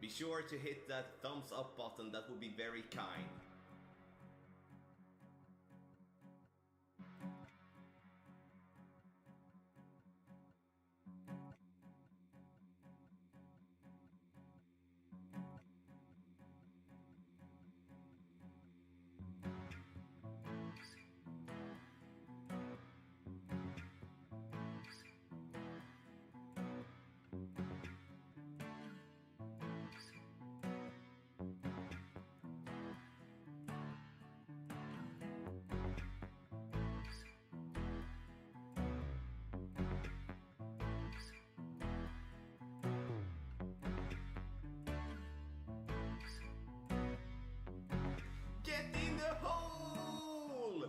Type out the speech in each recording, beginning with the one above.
Be sure to hit that thumbs up button, that would be very kind. Get in the hole!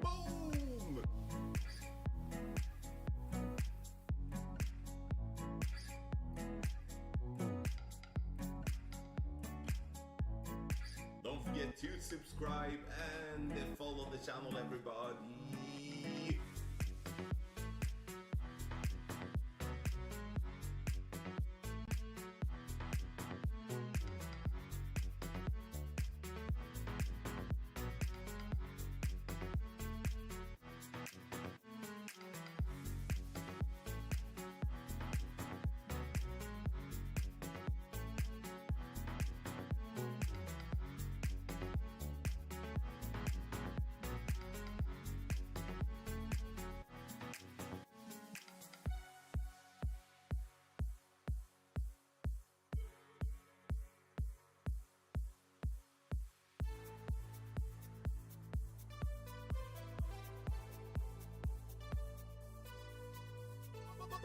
Boom! Don't forget to subscribe and follow the channel, everybody.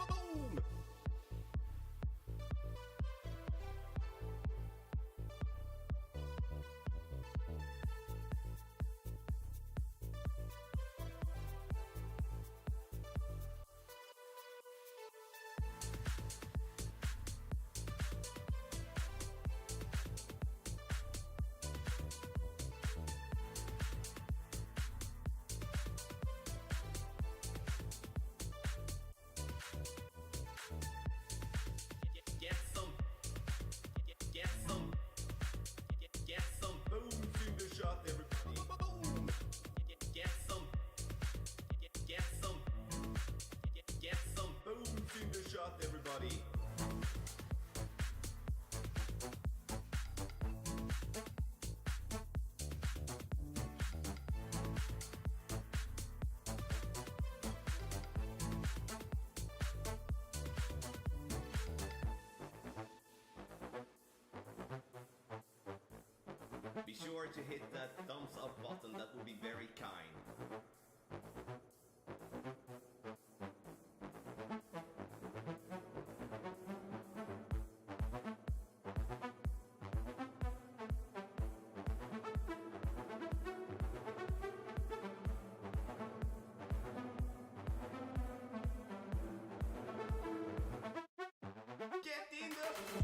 Boom! Get some booms in the shot, everybody. Boom! Get some booms in the shot, everybody. Be sure to hit that thumbs up button, that would be very kind. Get in the...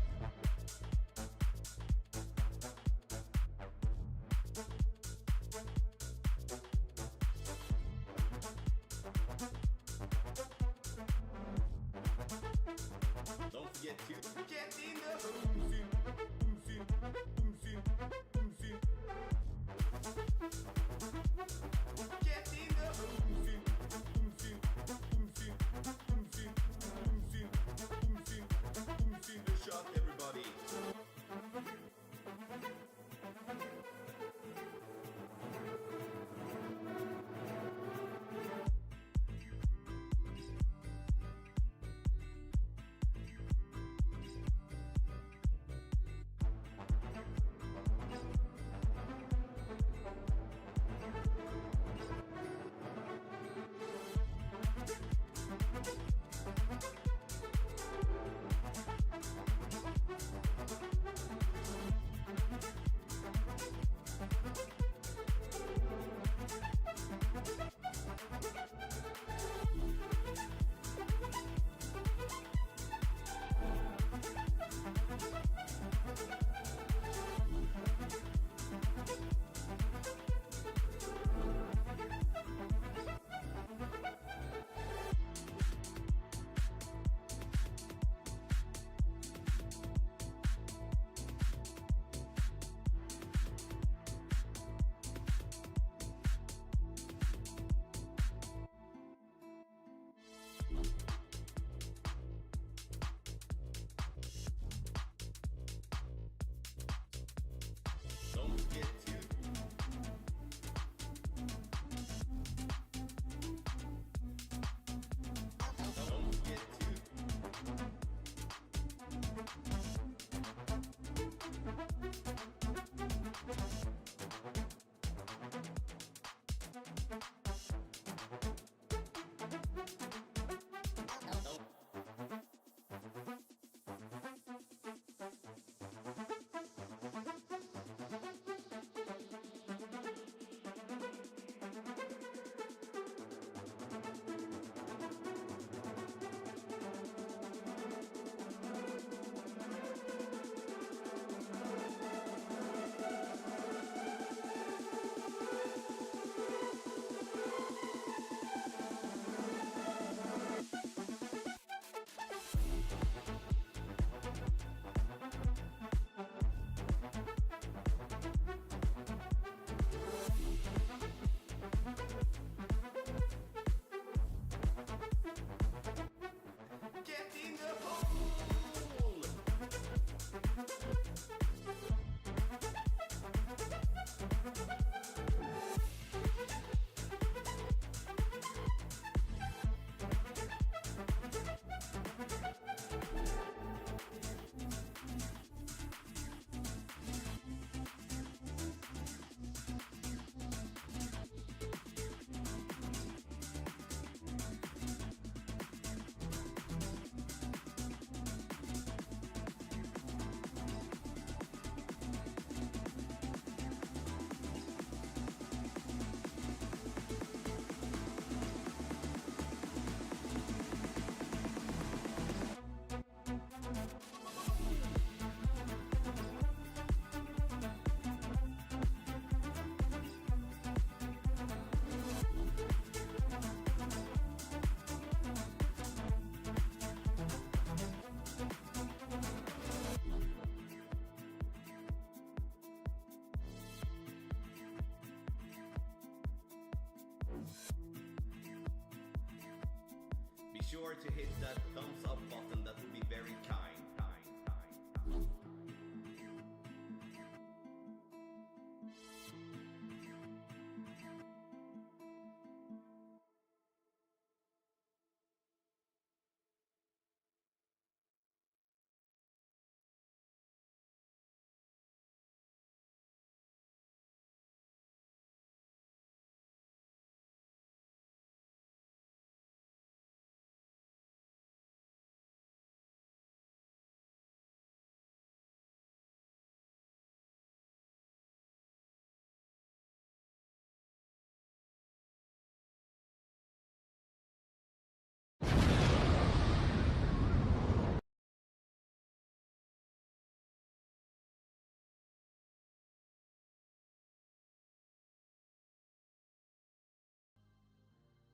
sure to hit that thumbs up button. That would be very kind.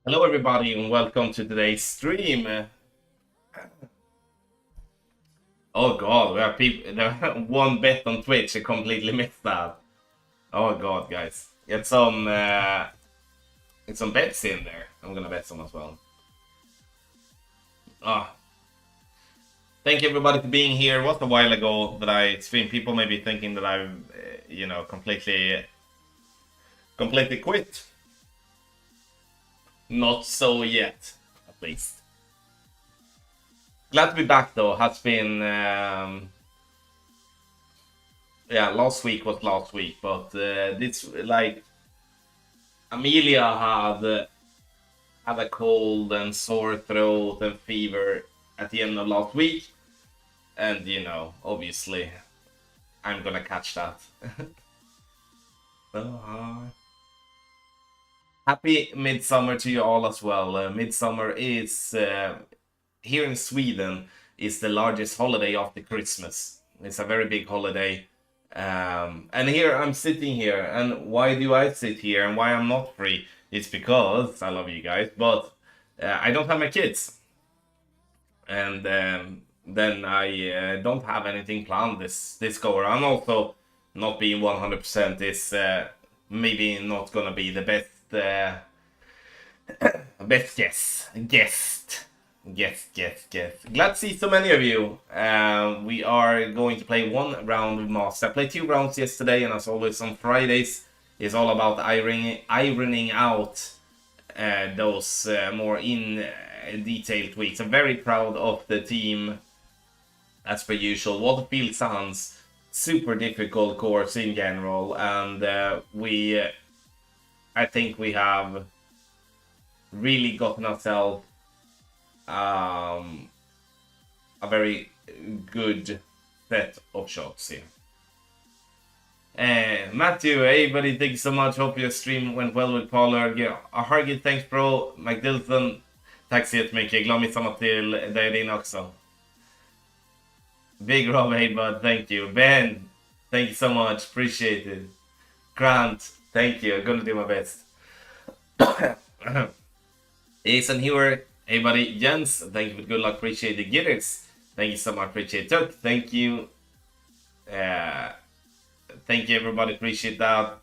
Hello, everybody, and welcome to today's stream. Oh God, we have people. One bet on Twitch. I completely missed that. Oh God, guys, get some bets in there. I'm gonna bet some as well. Ah, thank you everybody for being here. It was a while ago that I streamed. People may be thinking that I've, completely quit. Not so yet, at least. Glad to be back though. Has been yeah, last week was last week, but this like Amelia had a cold and sore throat and fever at the end of last week, and obviously I'm gonna catch that. uh, Happy midsummer to you all as well. Midsummer is here in Sweden is the largest holiday after Christmas. It's a very big holiday. And here I'm sitting here, and why do I sit here and why I'm not free? It's because I love you guys, but I don't have my kids, and then I don't have anything planned this go around. Also, not being 100% is maybe not gonna be the best guest. Glad to see so many of you. We are going to play one round with Master. I played 2 rounds yesterday, and as always on Fridays, it's all about ironing out those more in detailed tweaks. I'm very proud of the team, as per usual. Waterfield Suns, super difficult course in general, and I think we have really gotten ourselves a very good set of shots here. Matthew, hey buddy, thank you so much. Hope your stream went well with Pollard. Hargit, thanks bro. McDilton, tack så jättemycket. Glad midsommar till dig din också. Big Rob, hey bud, thank you. Ben, thank you so much. Appreciate it. Grant, thank you. I'm gonna do my best. Jason Hewer, hey buddy. Jens, thank you for good luck. Appreciate the Gitters. Thank you so much. Appreciate it. Thank you. Thank you everybody. Appreciate that.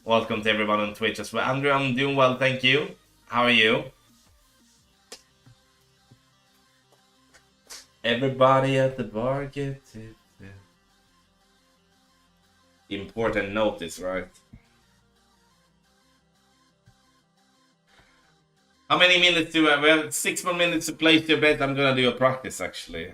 Welcome to everyone on Twitch as well. Andrew, I'm doing well. Thank you. How are you? Everybody at the bar get it. Important notice, right? How many minutes do we have? We have 6 more minutes to place your bet. I'm gonna do a practice actually.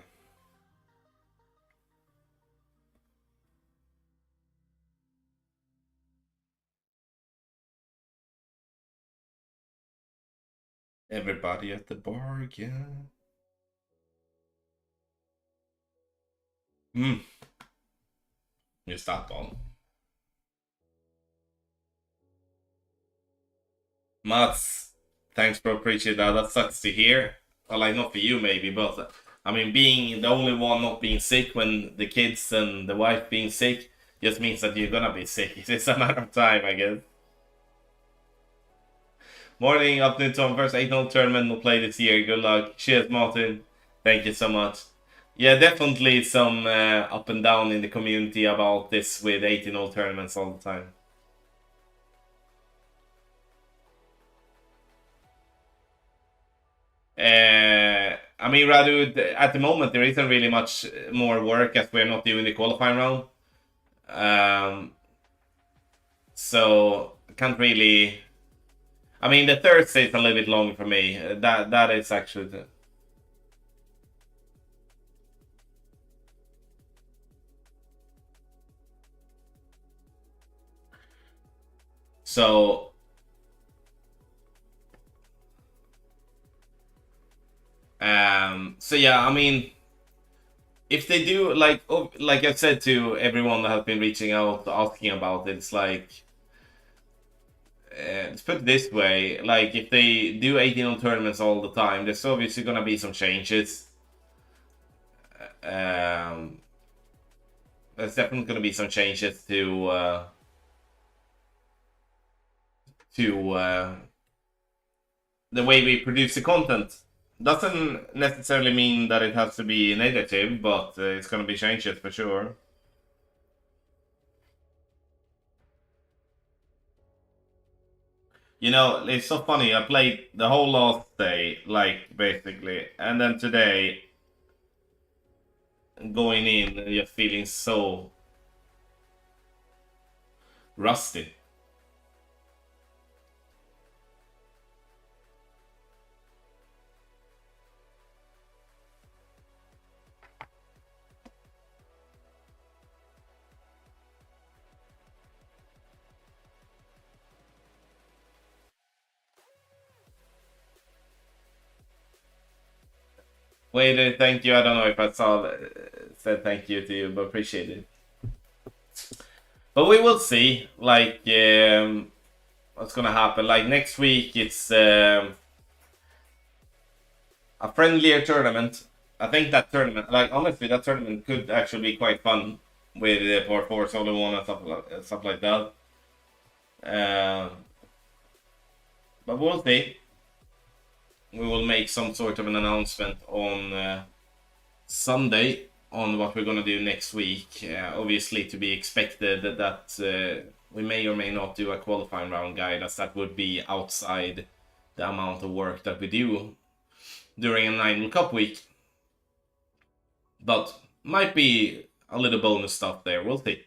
Everybody at the bar, yeah. Just that one. Mats, thanks bro, appreciate that. That sucks to hear. Well, like not for you maybe, but I mean, being the only one not being sick when the kids and the wife being sick just means that you're gonna be sick. It's a matter of time, I guess. Morning, afternoon, Tom. First 8-0 tournament we'll play this year. Good luck. Cheers, Martin. Thank you so much. Yeah, definitely some up and down in the community about this with 18-0 tournaments all the time. I mean, Radu, at the moment there isn't really much more work as we're not doing the qualifying round. So I can't really. I mean, the Thursday is a little bit long for me. That is actually. So so yeah, I mean, if they do like I said to everyone that has been reaching out asking about it, it's like let's put it this way: like if they do 18 tournaments all the time, there's obviously gonna be some changes. Um, there's definitely gonna be some changes to the way we produce the content. Doesn't necessarily mean that it has to be negative, but it's gonna be changes for sure. You know, it's so funny. I played the whole last day, like basically, and then today going in and just feeling so rusty. Wait, thank you. I don't know if I saw said thank you to you, but appreciate it. But we will see. Like what's gonna happen. Like next week, it's a friendlier tournament. I think that tournament, like honestly, that tournament could actually be quite fun with part four, solo one, and stuff like that. Uh, but we'll see. We will make some sort of an announcement on Sunday on what we're gonna do next week. Obviously, to be expected that we may or may not do a qualifying round guide, as that would be outside the amount of work that we do during a 9 Cup week. But might be a little bonus stuff there. We'll see.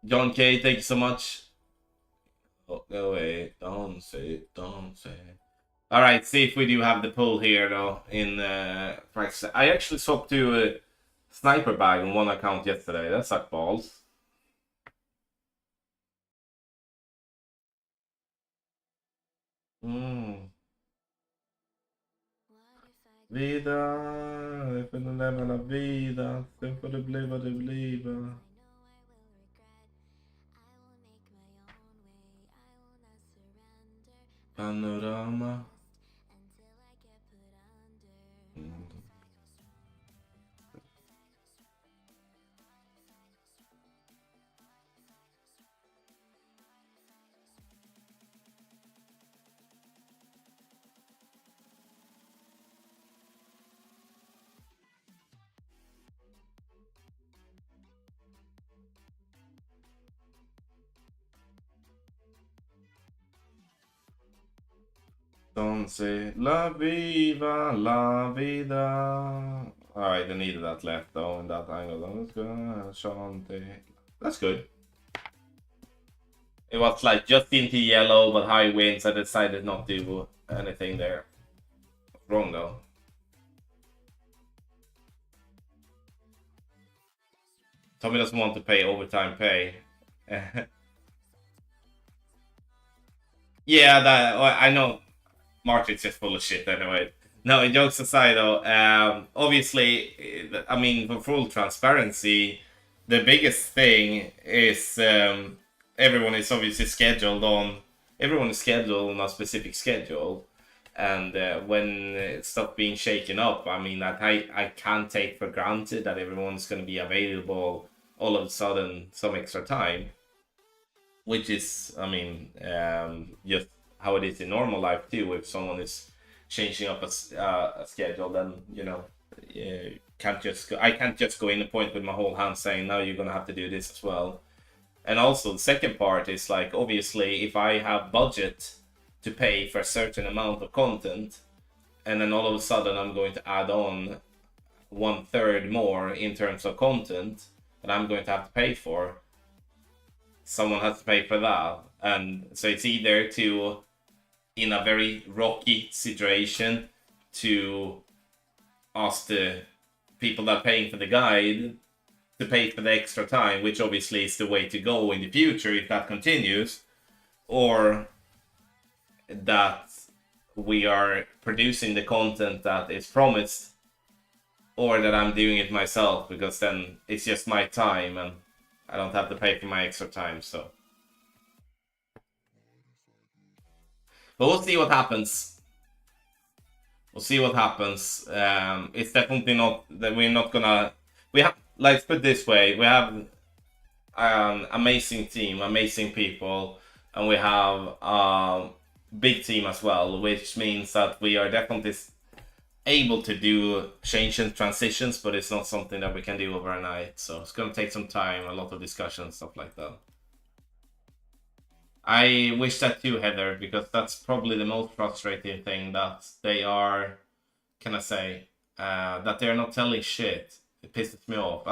John K, thank you so much. Oh, go away. Don't say. Don't say. All right, see if we do have the pull here though in practice. I actually swapped to a sniper bag on one account yesterday. That sucked balls. Vida, för den lämna vida, sen får det bli vad det blir. Panorama. Entonces, la viva, la vida. Alright, I needed that left though in that angle. That's good. Shanti. That's good. It was like just into yellow, but high winds. I decided not to do anything there. Wrong though. Tommy doesn't want to pay overtime pay. Yeah, that I know. Market's just full of shit anyway. No, jokes aside though, obviously, I mean, for full transparency, the biggest thing is everyone is obviously everyone is scheduled on a specific schedule, and when stuff being shaken up, I mean, I can't take for granted that everyone's going to be available all of a sudden some extra time, which is, I mean, just how it is in normal life too. If someone is changing up a schedule, then you know, I can't just go in a point with my whole hand saying now you're gonna have to do this as well. And also the second part is like obviously if I have budget to pay for a certain amount of content, and then all of a sudden I'm going to add on 1/3 more in terms of content that I'm going to have to pay for. Someone has to pay for that, and so it's either to, in a very rocky situation, to ask the people that are paying for the guide to pay for the extra time, which obviously is the way to go in the future if that continues, or that we are producing the content that is promised, or that I'm doing it myself, because then it's just my time and I don't have to pay for my extra time. So, but we'll see what happens. We'll see what happens. It's definitely not that we're not gonna. We have, let's put it this way: we have an amazing team, amazing people, and we have a big team as well, which means that we are definitely able to do change and transitions, but it's not something that we can do overnight. So it's gonna take some time, a lot of discussion, stuff like that. I wish that too, Heather, because that's probably the most frustrating thing, that they are, can I say, that they're not telling shit. It pisses me off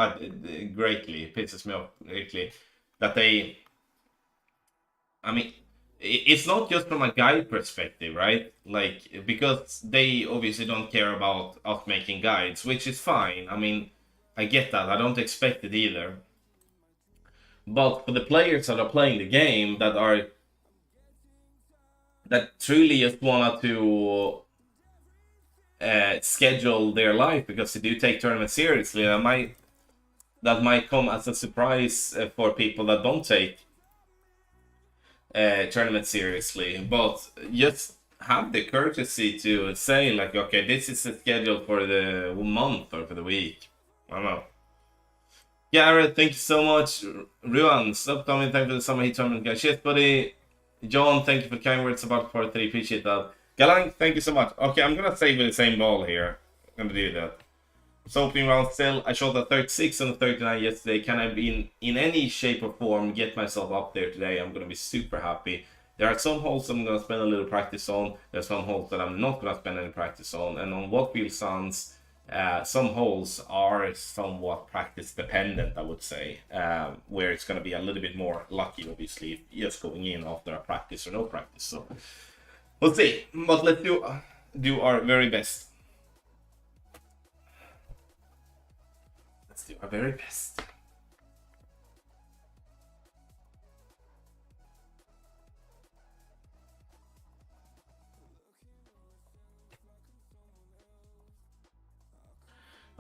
greatly. It pisses me off greatly that they. I mean, it's not just from a guide perspective, right? Like, because they obviously don't care about us making guides, which is fine. I mean, I get that. I don't expect it either. But for the players that are playing the game, that truly just wanted to schedule their life because they do take tournaments seriously, that might come as a surprise for people that don't take tournament seriously, but just have the courtesy to say, like, okay, this is the schedule for the month or for the week. I don't know. Garrett, thank you so much. Ruan, stop coming. Thank you for the summer heat tournament, guys. Shit, buddy. John, thank you for the kind words about part 3. Appreciate that. Galang, thank you so much. Okay, I'm gonna save with the same ball here. I'm gonna do that. So opening round still, I shot a 36 and a 39 yesterday. Can I be in any shape or form get myself up there today? I'm gonna be super happy. There are some holes I'm gonna spend a little practice on. There's some holes that I'm not gonna spend any practice on. And on what wheel sounds, some holes are somewhat practice dependent, I would say, where it's gonna be a little bit more lucky, obviously, just going in after a practice or no practice. So we'll see, but let's do our very best. Let's do our very best.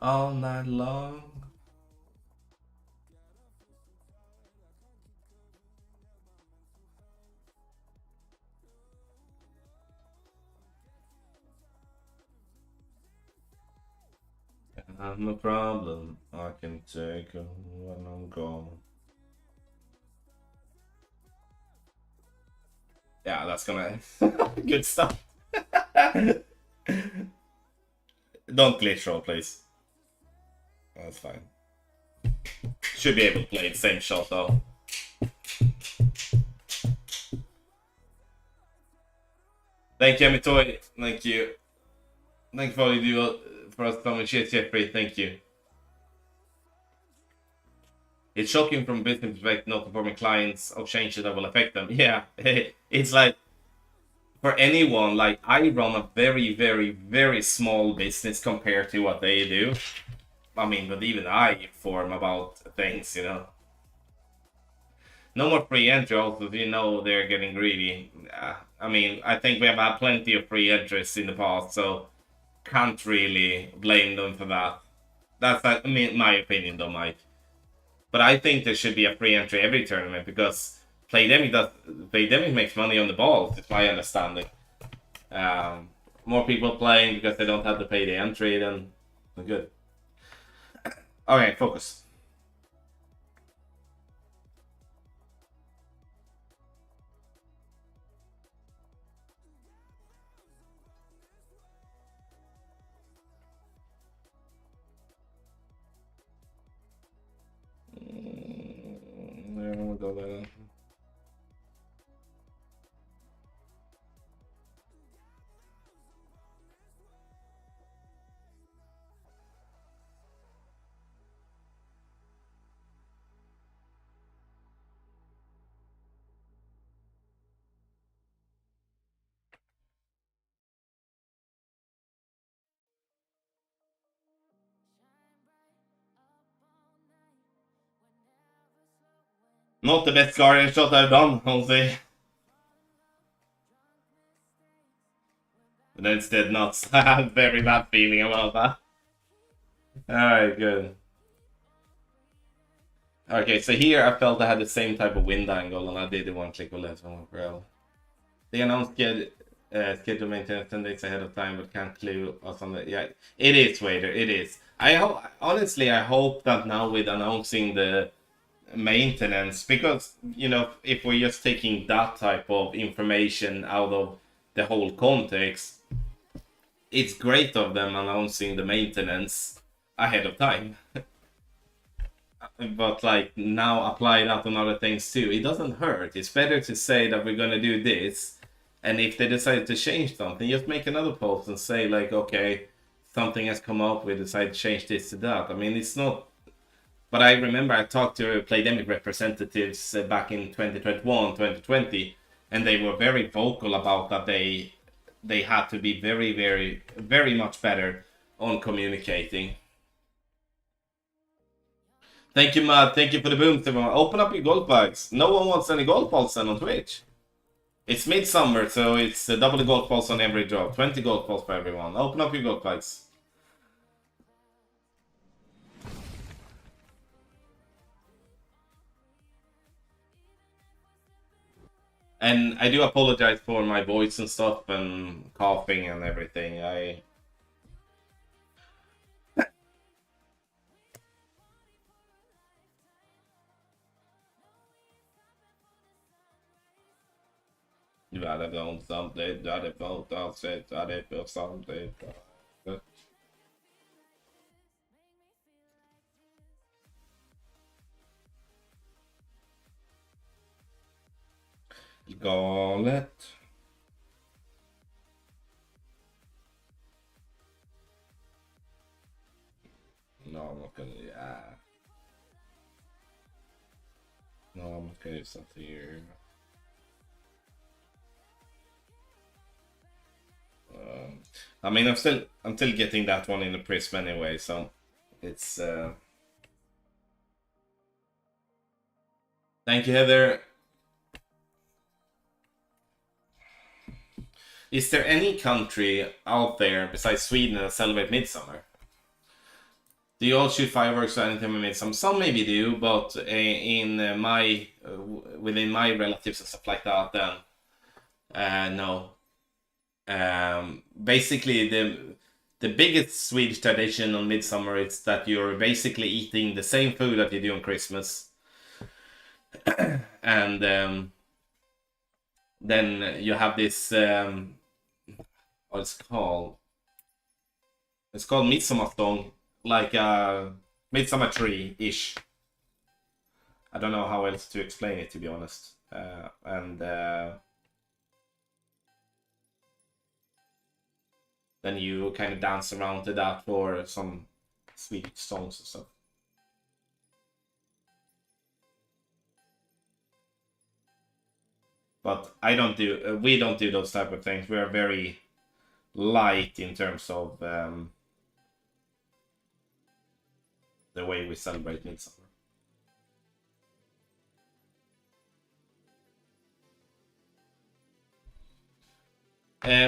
All night long. I have no problem. I can take it when I'm gone. Yeah, that's gonna good stuff. Don't glitch roll, please. That's fine. Should be able to play the same shot though. Thank you, Amitoy. Thank you. Thank you for all you do for us, Tommy. Cheers, Jeffrey. Thank you. It's shocking from a business perspective not informing clients of changes that will affect them. Yeah, it's like, for anyone, like, I run a very, very, very small business compared to what they do. I mean, but even I inform about things, you know. No more free entry, also, you know, they're getting greedy. I mean, I think we have had plenty of free entries in the past, so can't really blame them for that. That's, I mean, my opinion, though, Mike. But I think there should be a free entry every tournament, because Playdemic makes money on the balls, it's my understanding. More people playing because they don't have to pay the entry, then we're good. Okay, focus. There we go there. Not the best Guardian shot I've done, I'll say. But then it's dead nuts. I have a very bad feeling about that. Alright, good. Okay, so here I felt I had the same type of wind angle and I did the one click or less on well. They announced schedule maintenance 10 days ahead of time, but can't clue us on the. Yeah, it is, Wader. It is. I hope, honestly, I hope that now with announcing the maintenance, because if we're just taking that type of information out of the whole context, it's great of them announcing the maintenance ahead of time. But like now apply that on other things too. It doesn't hurt. It's better to say that we're gonna do this, and if they decide to change something, just make another post and say like, okay, something has come up. We decided to change this to that. I mean, it's not. But I remember I talked to Playdemic representatives back in 2021, 2020, and they were very vocal about that they had to be very, very, very much better on communicating. Thank you, Matt. Thank you for the boom. Everyone. Open up your gold bags. No one wants any gold balls on Twitch. It's midsummer, so it's double the gold balls on every drop. 20 gold balls for everyone. Open up your gold bags. And I do apologize for my voice and stuff and coughing and everything. Du hade väl something, du hade fått avsett, du hade fått something. Galet. No, I'm not gonna. Yeah. No, I'm not gonna do something here. I mean, I'm still getting that one in the prism anyway, so it's. Thank you, Heather. Is there any country out there besides Sweden that celebrate Midsummer? Do you all shoot fireworks or anything with Midsummer? Some maybe do, but in my within my relatives and stuff like that, then no. Basically, the biggest Swedish tradition on Midsummer is that you're basically eating the same food that you do on Christmas, and then you have this what's it called? It's called midsommarstång, like a midsummer tree ish. I don't know how else to explain it, to be honest. And then you kind of dance around to that for some Swedish songs and stuff. But I don't do. We don't do those type of things. We are very light in terms of the way we celebrate Midsummer.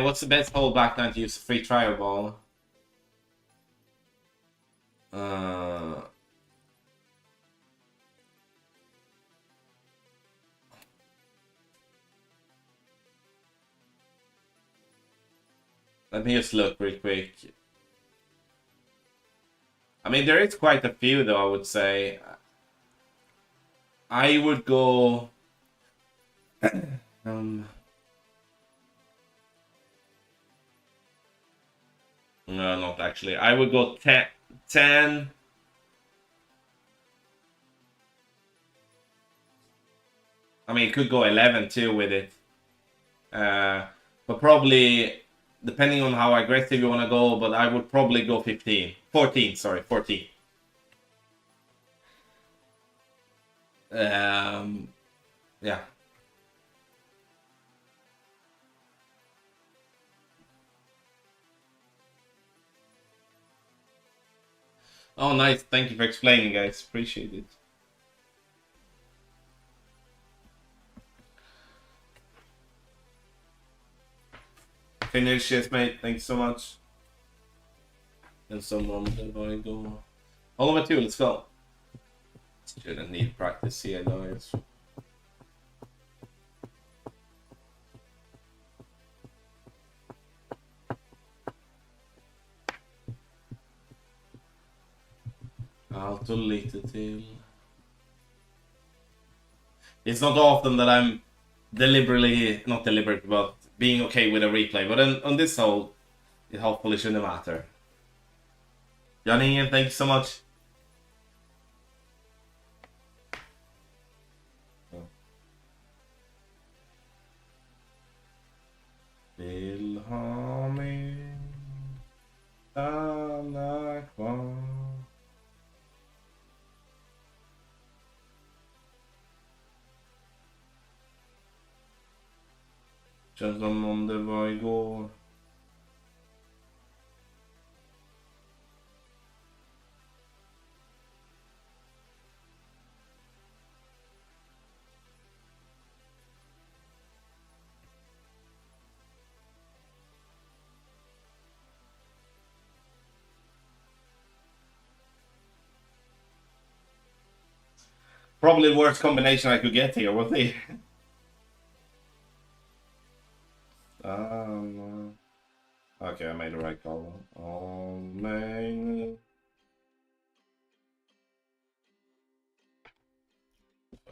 What's the best holdback time to use a free trial ball? Let me just look real quick. I mean, there is quite a few, though, I would say. I would go... No, not actually. I would go 10... I mean, it could go 11 too with it. But probably, depending on how aggressive you want to go, but I would probably go 15. 14, sorry, 14. Yeah. Oh, nice. Thank you for explaining, guys. Appreciate it. Finish it, mate. Thanks so much. And someone I go. All over two, let's go. Shouldn't need practice here, guys. Allt och lite till. It's not often that I'm not deliberate, but being okay with a replay. But on this hole, it hopefully shouldn't matter. Janine, thank you so much. Vill ha mig alla kvar. Känns som om det var igår. Probably the worst combination I could get here, we'll see. Okay, I made the right call. Oh, man.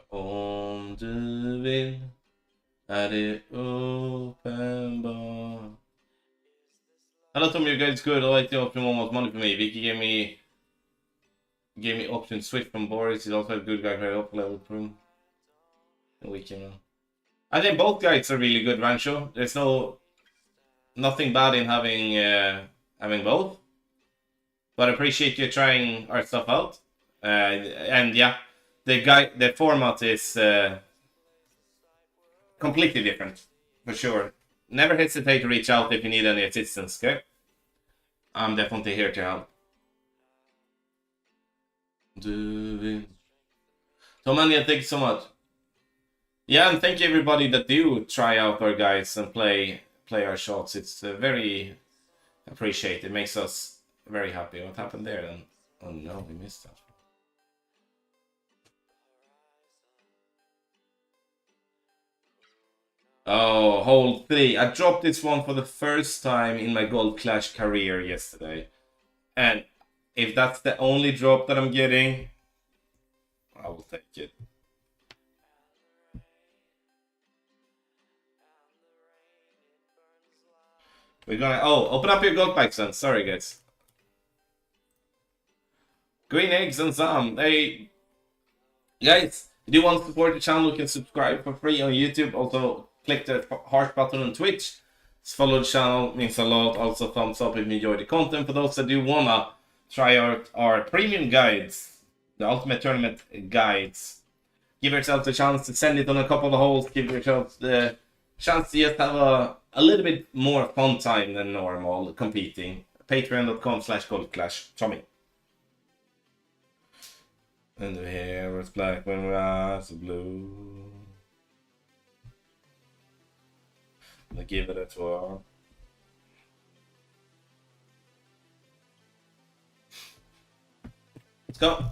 Om du vill är det uppenbart. Hello Tom, you guys good. I like the option one was money for me. Vicky gave me option Swift from Boris. He's also a good guy for up level prune. And we can. I think both guys are really good, Rancho. There's nothing bad in having both. But I appreciate you trying our stuff out. And yeah, the format is completely different, for sure. Never hesitate to reach out if you need any assistance, okay? I'm definitely here to help. Tom Anya, thank you so much. Yeah, and thank you everybody that do try out our guys and play our shots. It's very appreciated. It makes us very happy. What happened there then? Oh no, we missed that. Oh, hole 3. I dropped this one for the first time in my Gold Clash career yesterday. And if that's the only drop that I'm getting, I will take it. We're gonna... Oh, open up your gold packs then. Sorry, guys. Green eggs and some. Hey, guys, if you want to support the channel, you can subscribe for free on YouTube. Also, click the heart button on Twitch. Follow the channel, means a lot. Also, thumbs up if you enjoy the content. For those that do wanna try out our premium guides, the Ultimate Tournament guides, give yourself the chance to send it on a couple of holes. Give yourself the chance to just have a little bit more fun time than normal competing. Patreon.com/goldclash. Tommy. And the hair was black when our eyes were blue. I give it a twirl. Let's go.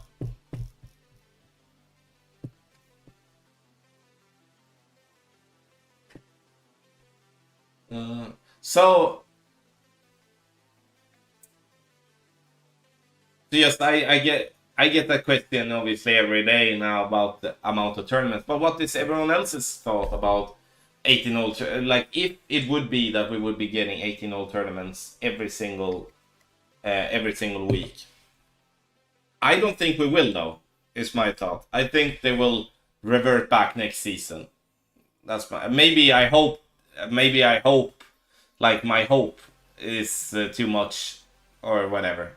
So yes, I get that question obviously every day now about the amount of tournaments. But what is everyone else's thought about 18 hole? Like if it would be that we would be getting 18 hole tournaments every single week. I don't think we will though. Is my thought. I think they will revert back next season. That's my maybe I hope. Like my hope is too much or whatever.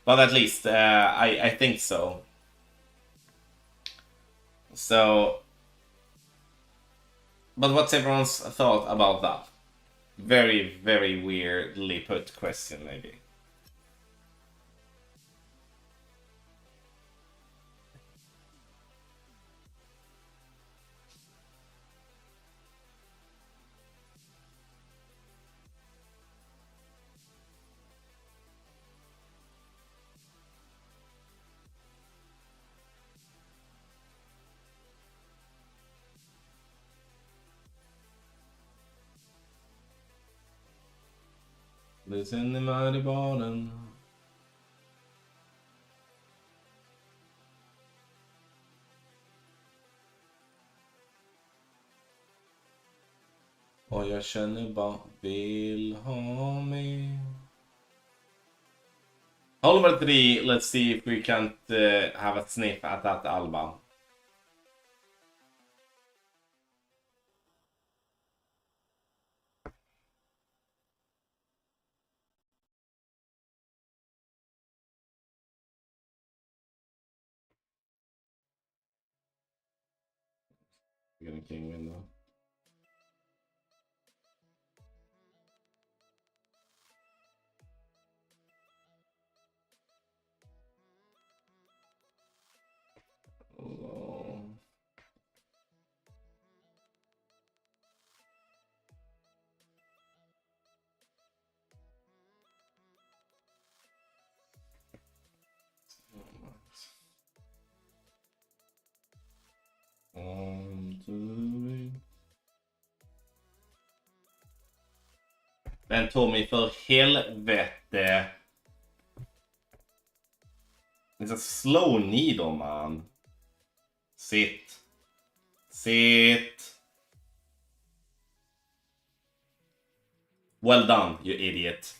But at least I think so. So, but what's everyone's thought about that? Very, very weirdly put question, maybe. Det känner mig i barnen. Och jag känner bara vill ha mig. Hole number 3, let's see if we can't have a sniff at that album. Getting king window. Oh. Men Tommy, för helvete. It's a slow needle, man. Sit. Sit. Well done, you idiot.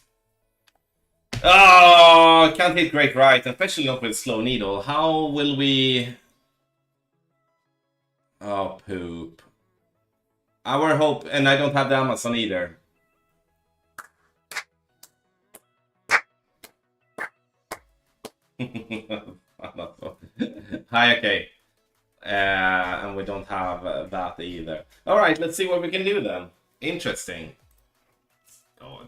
Oh, can't hit great right, especially not with slow needle. How will we... Oh, poop. Our hope, and I don't have the Amazon either. Hi, okay. And we don't have that either. All right, let's see what we can do then. Interesting. God.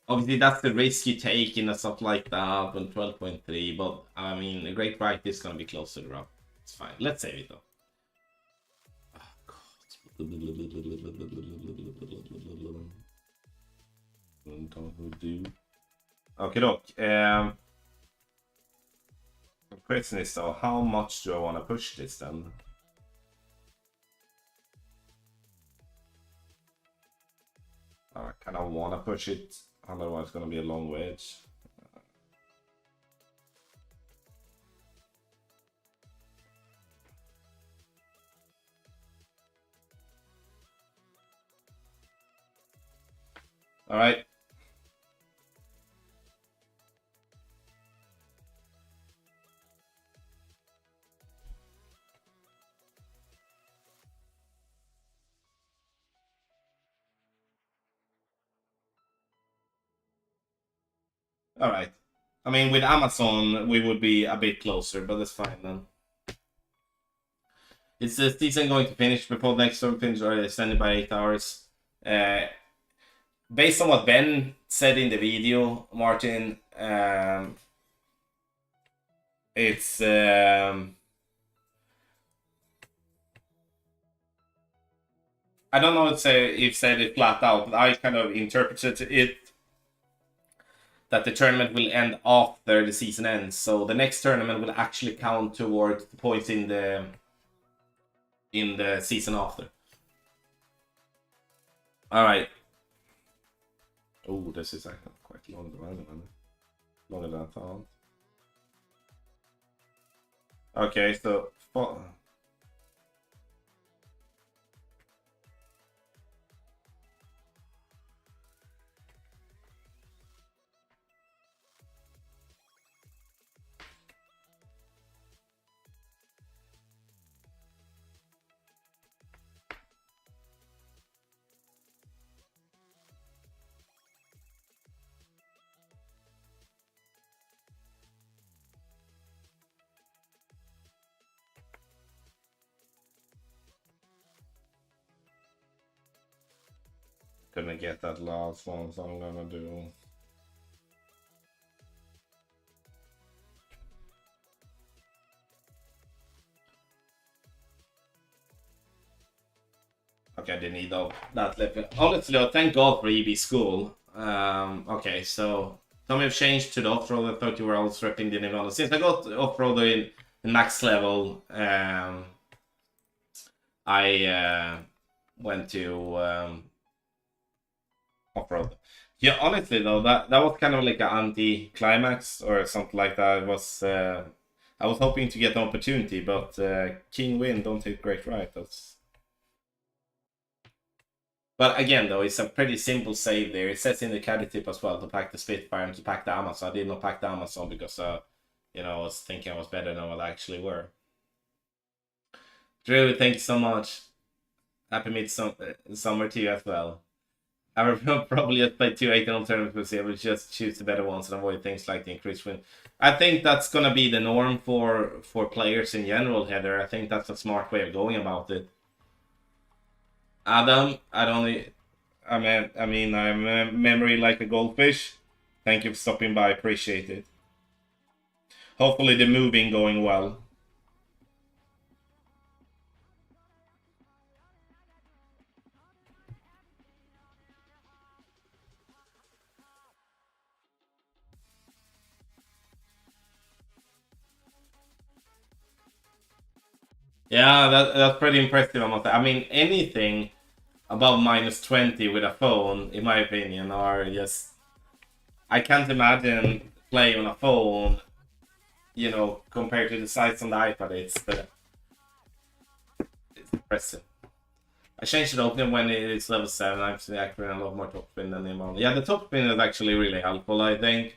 Obviously, that's the risk you take in a stuff like that on 12.3, but I mean, a great right is going to be close to the rough. It's fine. Let's save it though. Oh, God. Okay, look. The question is though, how much do I want to push this then? I kind of want to push it, otherwise it's going to be a long wedge. All right. All right. I mean, with Amazon, we would be a bit closer, but that's fine then. Is the season going to finish before the next storm finish or extended by 8 hours? Based on what Ben said in the video, Martin, it's... I don't know if said it flat out, but I kind of interpreted it that the tournament will end after the season ends. So the next tournament will actually count towards the points in the season after. All right. Oh, this is actually quite long, longer than I thought. Okay, so couldn't get that last one, so I'm gonna do. Okay, I didn't need that level. Honestly, thank God for EB School. Okay, so some have changed to the off-roader 30 worlds repping the Nirvana. Since I got off-roader in max level, I went to off road. Yeah, honestly though, that was kind of like an anti-climax or something like that. It was I was hoping to get the opportunity, but King win, don't take great right. That's. But again, though, it's a pretty simple save there. It says in the caddy tip as well to pack the Spitfire and to pack the Amazon. I did not pack the Amazon because, I was thinking I was better than what I actually were. Drew, thank you so much. Happy summer to you as well. I will probably just play 2-8 on tournaments because I will just choose the better ones and avoid things like the increased win. I think that's gonna be the norm for players in general, Heather. I think that's a smart way of going about it. Adam, I don't. I'm a memory like a goldfish. Thank you for stopping by. Appreciate it. Hopefully the moving going well. Yeah, that's pretty impressive. I mean, anything above -20 with a phone, in my opinion, are just. I can't imagine playing on a phone. Compared to the size on the iPad, it's impressive. I changed the opening when it's level 7. I'm actually a lot more top spin than the amount. Yeah, the top spin is actually really helpful, I think.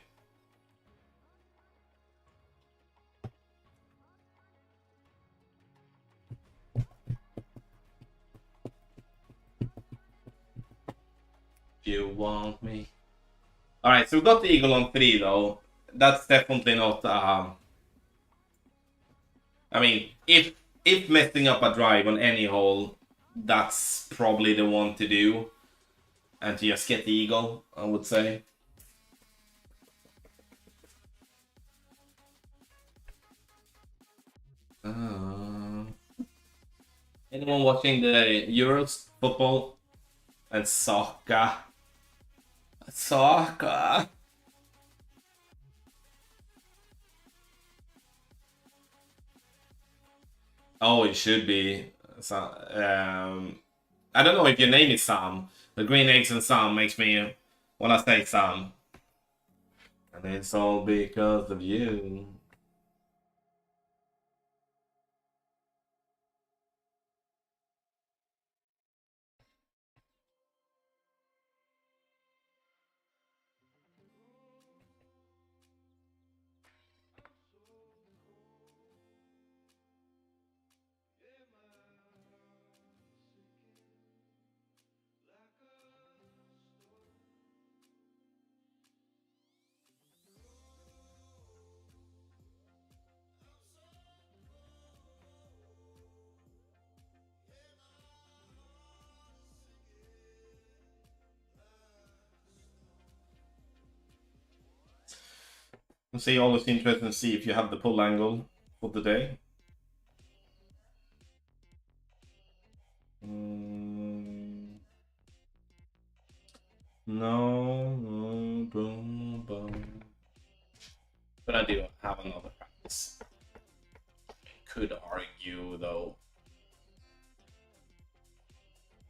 You want me? Alright, so we got the eagle on 3 though. That's definitely not I mean, if messing up a drive on any hole, that's probably the one to do. And to just get the eagle, I would say. Anyone watching the Euros football and soccer? Soccer. Oh, it should be. So, I don't know if your name is Sam. The green eggs and Sam makes me wanna say Sam. And it's all because of you. See, always interesting to see if you have the pull angle for the day. No, no, boom, boom. But I do have another practice. I could argue, though.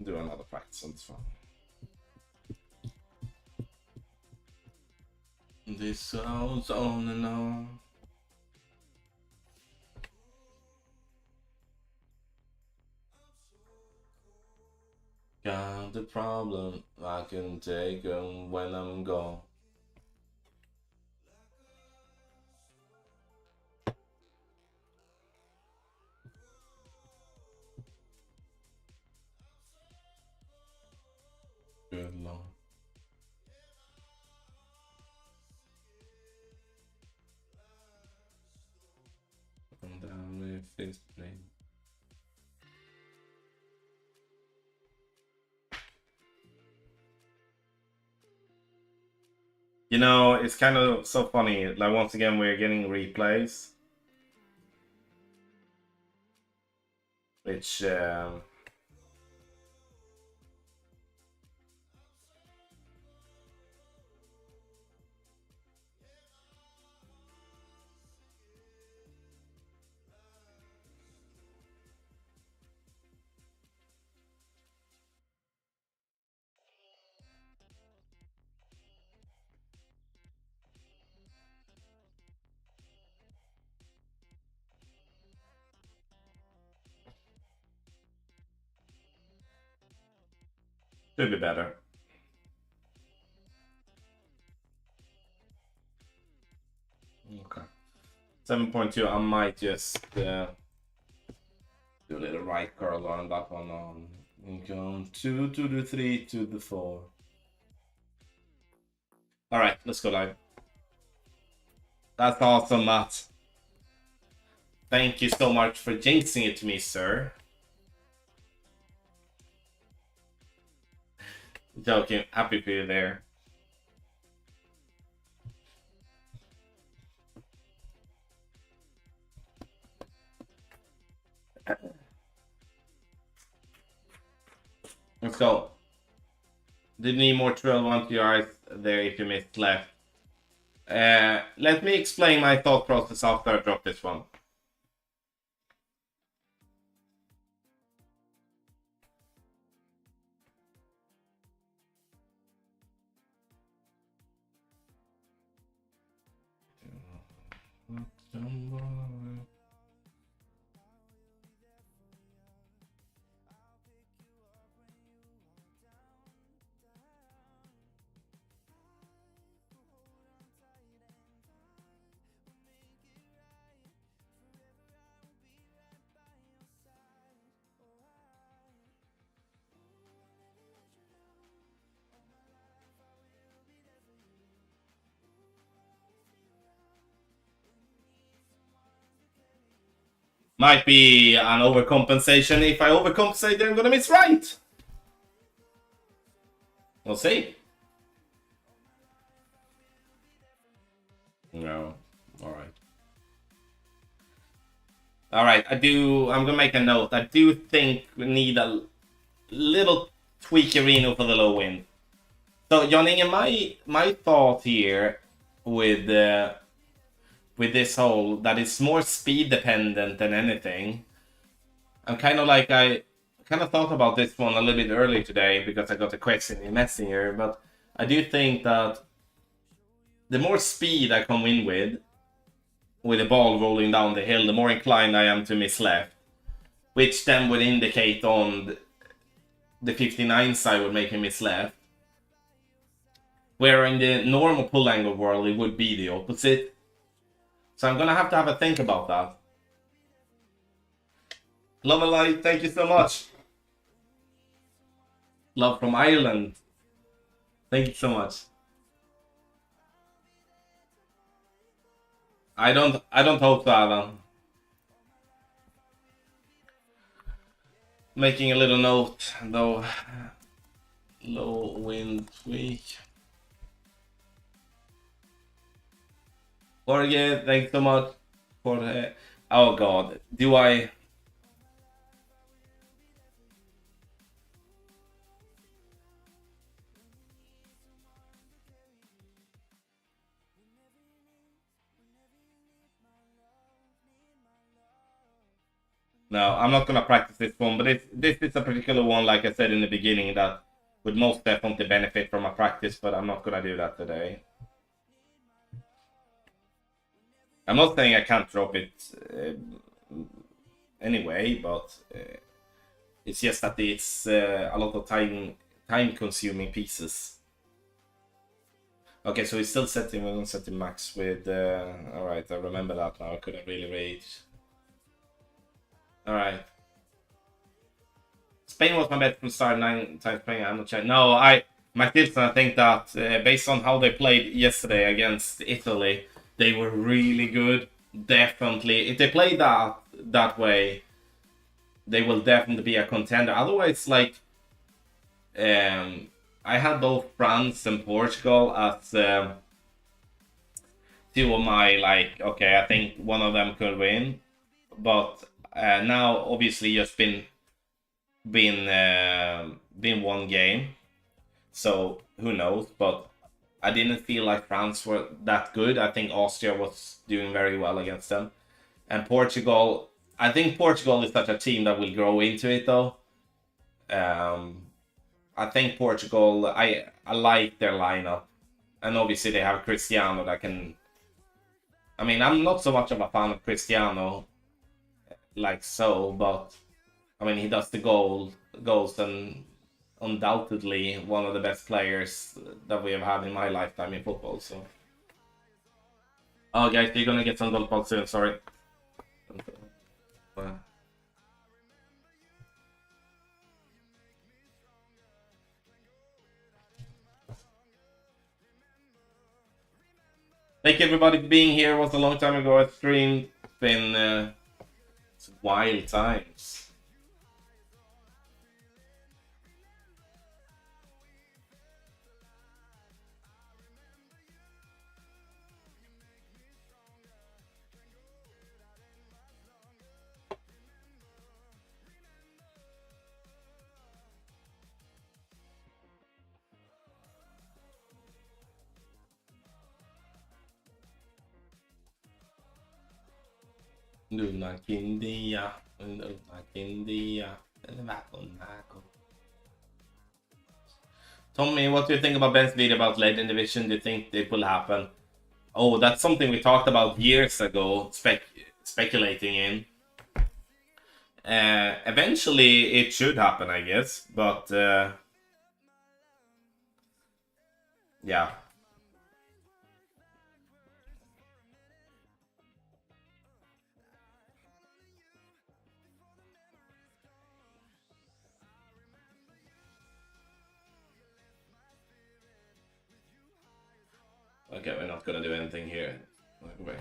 Do another practice on this one. This goes on and on. Got the problem, I can take them when I'm gone. Good Lord. I'm down with fist plane. It's kind of so funny. Like, once again, we're getting replays. Which, Should be better. Okay. 7.2, I might just do a little right curl on that one on. Go 2 to the 3 to the 4. Alright, let's go live. That's awesome, Matt. Thank you so much for jinxing it to me, sir. Joking, happy for you there. Let's go. Did need more trail one to your eyes there if you missed left. Let me explain my thought process after I drop this one. Might be an overcompensation. If I overcompensate, then I'm gonna miss right. We'll see. No. Alright. Alright, I'm gonna make a note. I do think we need a little tweakerino for the low win. So, Johnny, my thought here with this whole, that it's more speed dependent than anything. I'm kind of like, I kind of thought about this one a little bit earlier today because I got a question in Messenger, but I do think that the more speed I come in with the ball rolling down the hill, the more inclined I am to miss left, which then would indicate on the 59 side would make me miss left. Where in the normal pull angle world, it would be the opposite. So I'm gonna have to have a think about that. Love and light, thank you so much. Love from Ireland. Thank you so much. I don't hope so, Alan. Making a little note though. Low wind tweak. Jorge, thanks so much for oh god, do I? No, I'm not gonna practice this one, but this is a particular one, like I said in the beginning, that would most definitely benefit from a practice, but I'm not gonna do that today. I'm not saying I can't drop it anyway, but it's just that it's a lot of time-consuming pieces. Okay, so we're still setting, we're gonna set the max with. Alright, I remember that now. I couldn't really rage. Alright. Spain was my bet from start 9 times playing. I'm not checking. No, my tips, and I think that based on how they played yesterday against Italy, they were really good. Definitely, if they play that way, they will definitely be a contender. Otherwise, like, I had both France and Portugal as two of my, like, okay, I think one of them could win, but now obviously just been one game, so who knows? But I didn't feel like France were that good. I think Austria was doing very well against them. And Portugal, I think Portugal is such a team that will grow into it though. I think Portugal, I like their lineup. And obviously they have Cristiano that can... I mean, I'm not so much of a fan of Cristiano, like so, but... I mean, he does the goals and undoubtedly one of the best players that we have had in my lifetime in football. So, oh guys, you're gonna get some gold balls soon. Sorry. Thank everybody for being here. It was a long time ago I streamed. It's been it's wild times. Lunakin dia, lunakin dia. Tommy, what do you think about Ben's video about Legend Division? Do you think it will happen? Oh, that's something we talked about years ago, speculating in. Eventually, it should happen, I guess, but yeah. Okay, we're not gonna do anything here. Wait.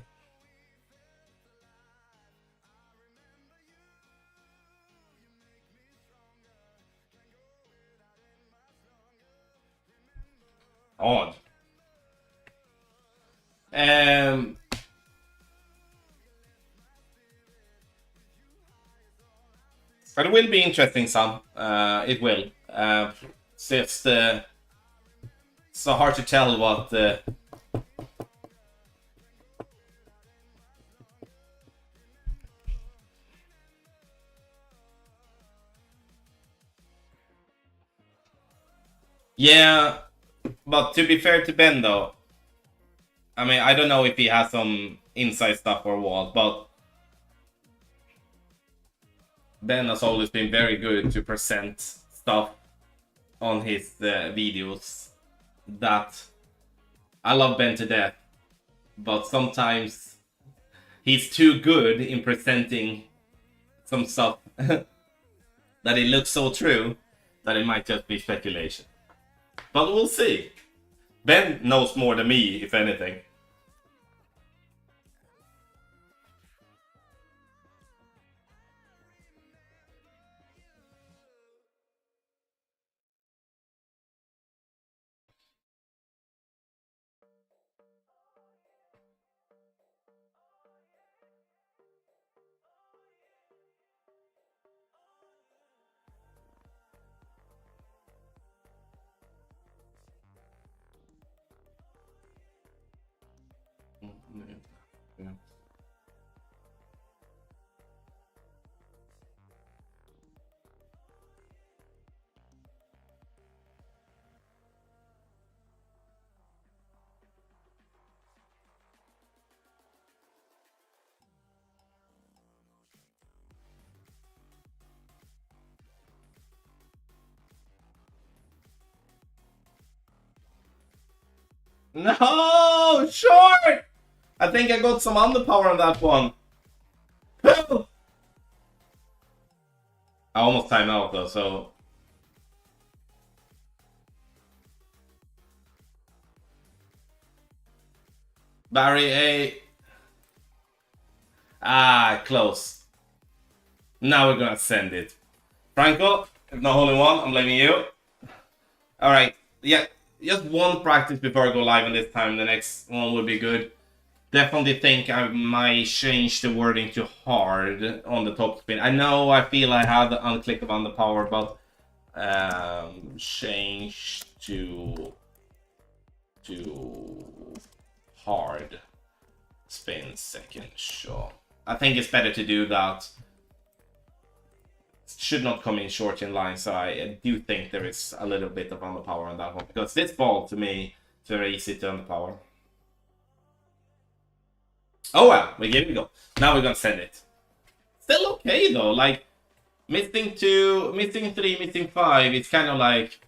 Odd. But it will be interesting, Sam. It will. It's so hard to tell what. Yeah, but to be fair to Ben, though, I mean, I don't know if he has some inside stuff or what, but Ben has always been very good to present stuff on his videos that I love Ben to death, but sometimes he's too good in presenting some stuff that it looks so true that it might just be speculation. But we'll see. Ben knows more than me, if anything. Yeah. No, short! I think I got some underpower on that one. I almost timed out though, so. Barry A. Close. Now we're gonna send it. Franco, if not holding one, I'm blaming you. Alright, yeah, just one practice before I go live, and this time the next one will be good. Definitely think I might change the wording to hard on the top spin. I know I feel I had the unclick of underpower, but change to hard spin second shot. I think it's better to do that. It should not come in short in line, so I do think there is a little bit of underpower on that one, because this ball to me is very easy to underpower. Oh well, we give it a go. Now we're gonna send it. Still okay though, like Missing 2, missing 3, missing 5. It's kind of like...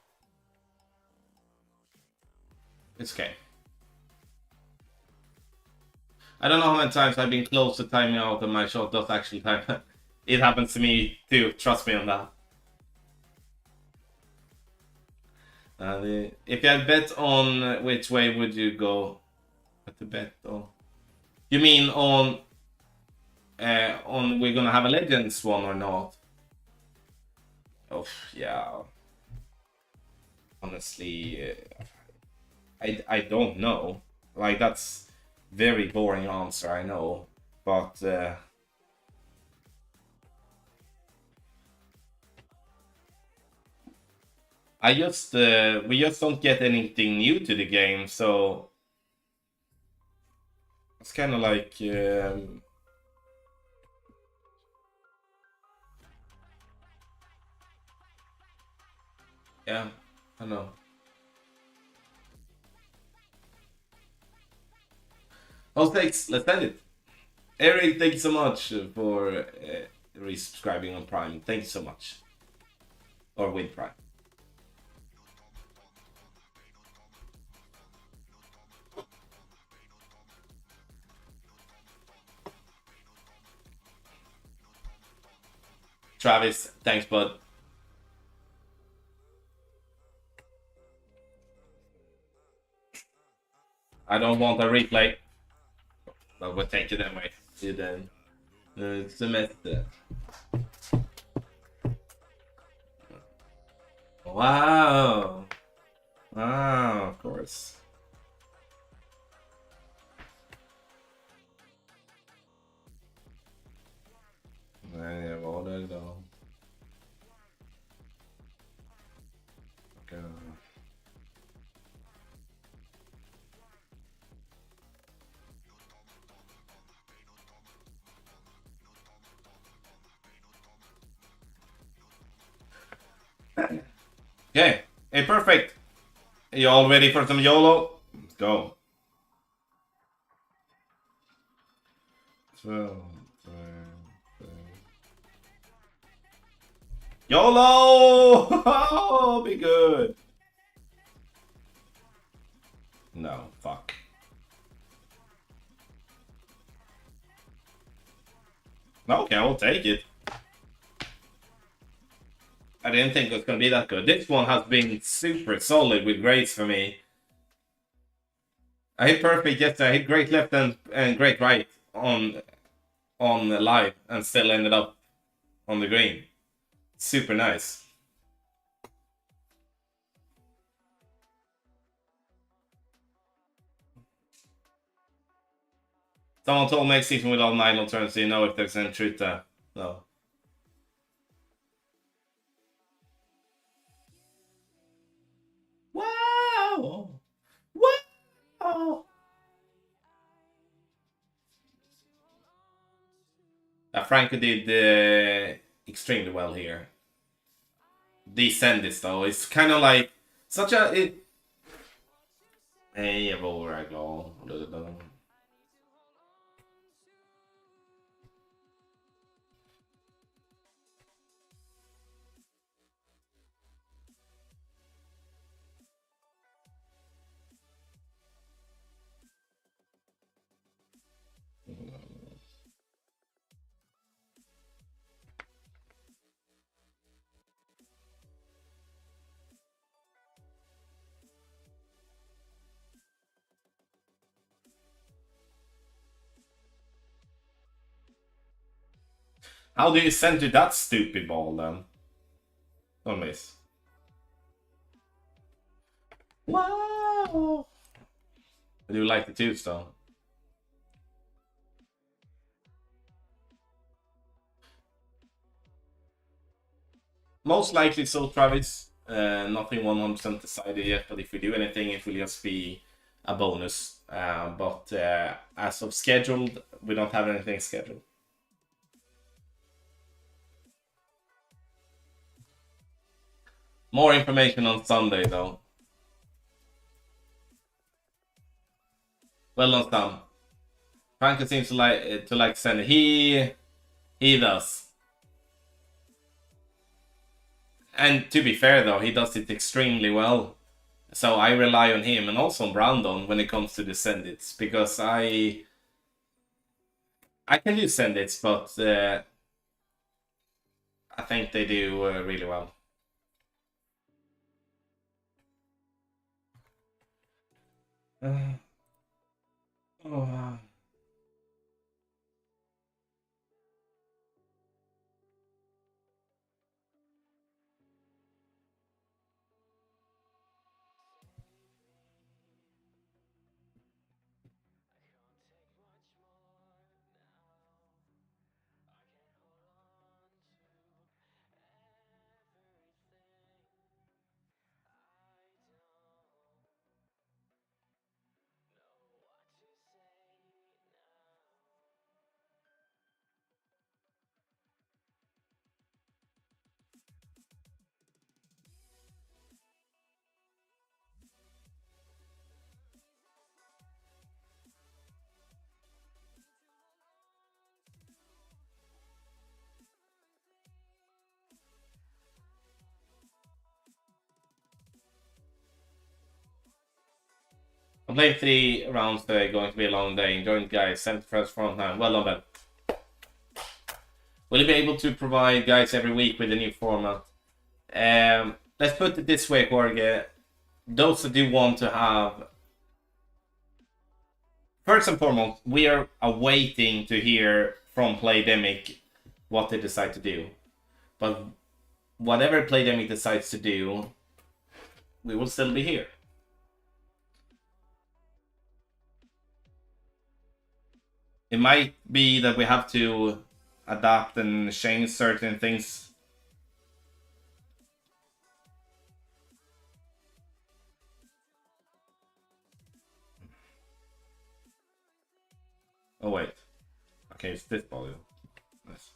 It's okay. I don't know how many times I've been close to timing out and my shot does actually time. It happens to me too, trust me on that. If you had bet on which way would you go? What to bet on? You mean on we're gonna have a Legends one or not? Oh yeah. Honestly, I don't know. Like that's very boring answer, I know, but I just we just don't get anything new to the game, so it's kind of like yeah, I know. Oh, thanks. Let's end it. Eric, thank you so much for resubscribing on Prime. Thank you so much. Or with Prime. Travis, thanks, bud. I don't want a replay, but we'll take it anyway. See you then. Semester. Wow. Wow, of course. Nej, jag var där idag. Okay, hey, perfect. Are you all ready for some YOLO? Let's go. 12, 13. YOLO! Oh, be good. No, fuck. Okay, I'll take it. I didn't think it was going to be that good. This one has been super solid with grades for me. I hit perfect yesterday. I hit great left and great right on live and still ended up on the green. Super nice. Someone told me season without 9 turns, so you know if there's any truth there. No. Wow! Wow! Franco did extremely well here. Descend this though, it's kind of like such a... Hey, jag vågar glad. How do you send to that stupid ball then? Don't miss. Wow! I do like the twos though. Most likely so, Travis. Nothing 100% decided yet, but if we do anything, it will just be a bonus. But as of scheduled, we don't have anything scheduled. More information on Sunday, though. Well done, Sam. Franco seems to like send. He does. And to be fair though, he does it extremely well. So I rely on him and also on Brandon when it comes to the Sendits, because I can do Sendits, but I think they do really well. Oh. I'm playing 3 rounds today, going to be a long day. Enjoying it, guys. 71st front line. Well done, Ben. Will you be able to provide guys every week with a new format? Let's put it this way, Jorge. Those that do want to have... First and foremost, we are awaiting to hear from Playdemic what they decide to do. But whatever Playdemic decides to do, we will still be here. It might be that we have to adapt and change certain things. Oh wait. Okay, it's this volume. Nice.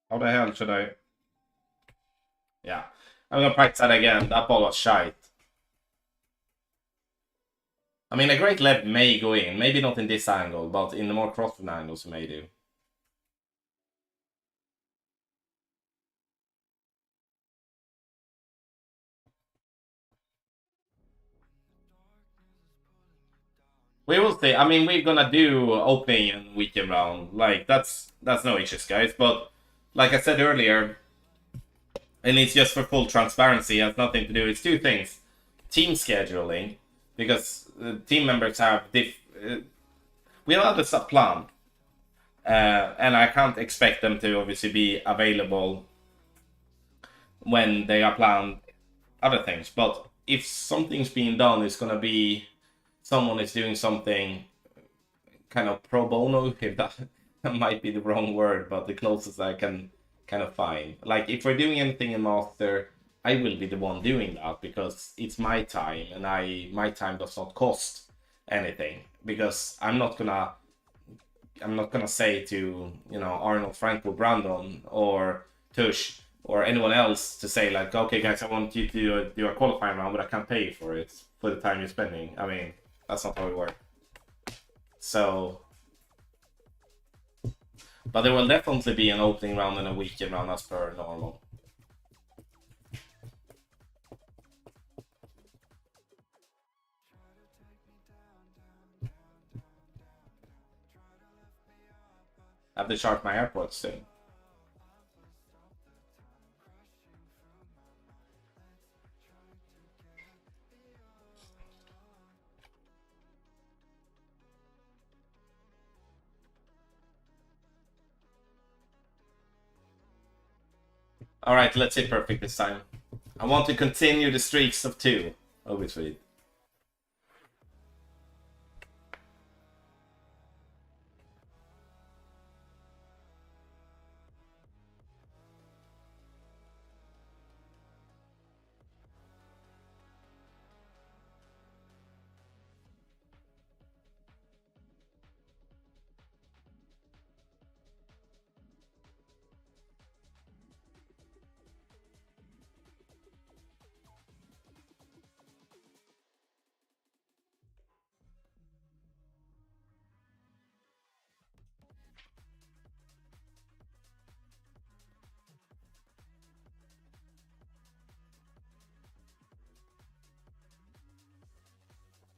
How the hell should I... Yeah. I'm gonna practice that again. That ball was shite. I mean, a great left may go in. Maybe not in this angle, but in the more crossfield angles it may do. We will see. I mean, we're gonna do opening and weekend round. Like, that's no issues, guys. But, like I said earlier, and it's just for full transparency, it has nothing to do. It's 2 things. Team scheduling, because team members have we have other stuff planned. And I can't expect them to obviously be available when they are planned other things. But if something's being done, it's gonna be someone is doing something kind of pro bono, if that might be the wrong word, but the closest I can kind of find. Like, if we're doing anything in Master, I will be the one doing that because it's my time, and my time does not cost anything. Because I'm not gonna say to, you know, Arnold, Franco, Brandon, or Tush, or anyone else to say like, okay guys, I want you to do a qualifying round, but I can't pay you for it for the time you're spending. I mean, that's not how it works. So, but there will definitely be an opening round and a weekend round as per normal. I have to charge my AirPods soon. Alright, let's hit perfect this time. I want to continue the streaks of 2. Obviously.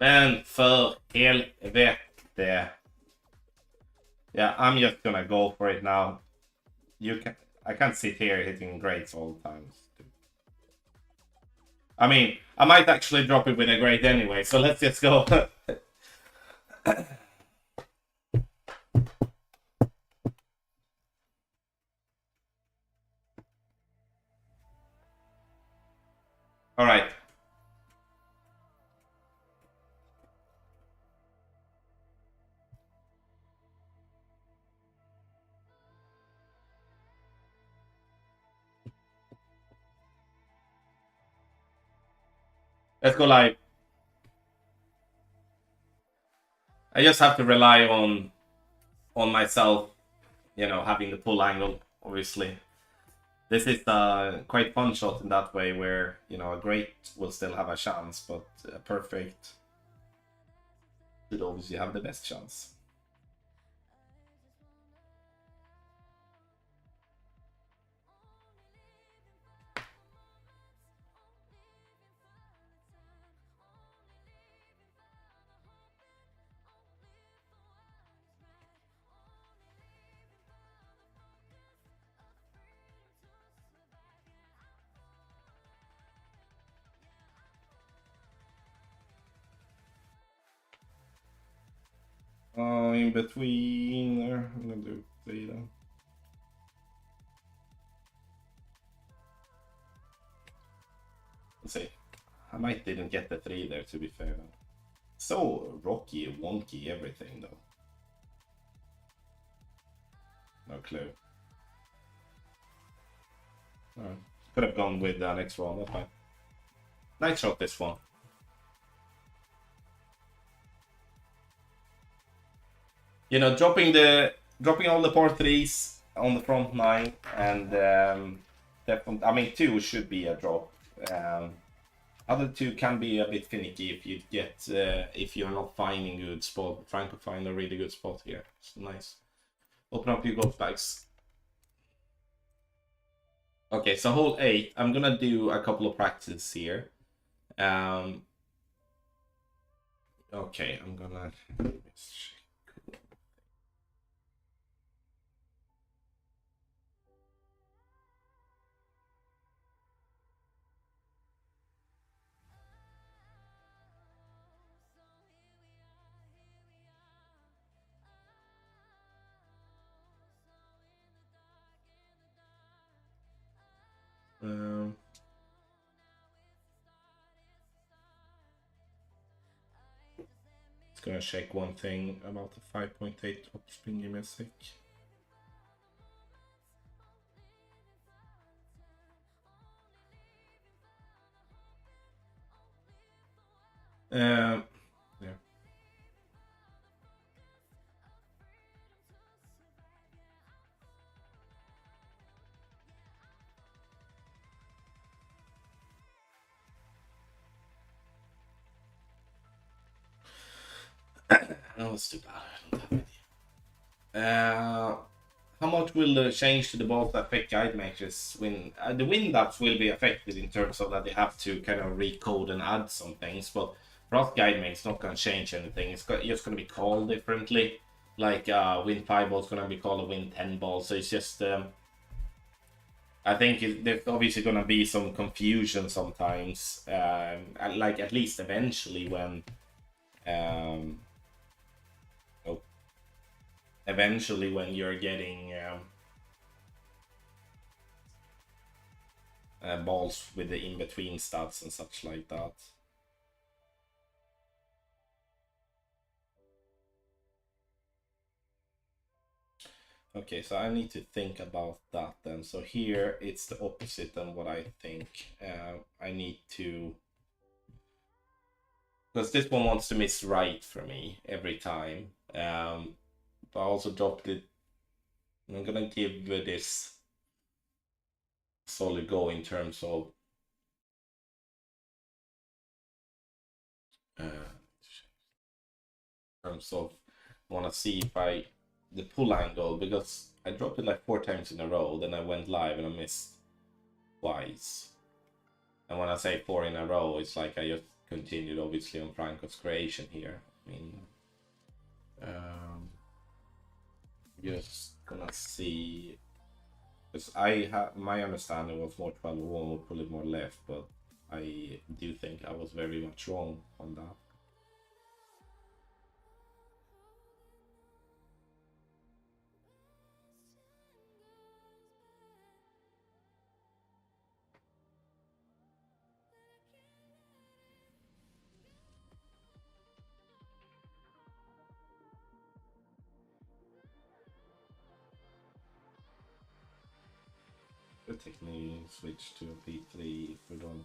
Men för helvete. Yeah, I'm just gonna go for it now. I can't sit here hitting greats all the time. I mean, I might actually drop it with a great anyway, so let's just go. All right. Let's go live. I just have to rely on myself, you know, having the pull angle, obviously. This is a quite fun shot in that way where, you know, a great will still have a chance, but a perfect should obviously have the best chance. In between there, I'm gonna do 3 then. Let's see. I might didn't get the 3 there, to be fair. So rocky, wonky, everything though. No clue. Alright. Could have gone with the next one, that's fine. Nice shot, this one. You know, dropping all the par 3s on the front 9 and definitely, I mean 2 should be a drop. Other 2 can be a bit finicky if you get if you're not finding a good spot, trying to find a really good spot here. It's nice. Open up your golf bags. Okay, so hole 8, I'm gonna do a couple of practices here. Okay, I'm gonna just gonna check one thing about the 5.8 topspin. Give me a sec. Yeah. No, it's too bad. I don't have idea. How much will the change to the balls affect guide matches when the wind ups will be affected in terms of that they have to kind of recode and add some things, but for us guide mates it's not going to change anything. It's just going to be called differently. Like wind 5 ball is going to be called a wind 10 ball, so it's just I think there's obviously going to be some confusion sometimes, like at least eventually when you're getting balls with the in-between stats and such like that. Okay, so I need to think about that then. So here it's the opposite than what I think. I need to, because this one wants to miss right for me every time. But I also dropped it. I'm gonna give this solid go in terms of I want to see if the pull angle, because I dropped it like 4 times in a row, then I went live and I missed twice. And when I say 4 in a row, it's like I just continued obviously on Franco's creation here. I mean, just gonna see, because I have my understanding was more 12-1 would pull it more left, but I do think I was very much wrong on that. We'll technically switch to a P3 if we don't.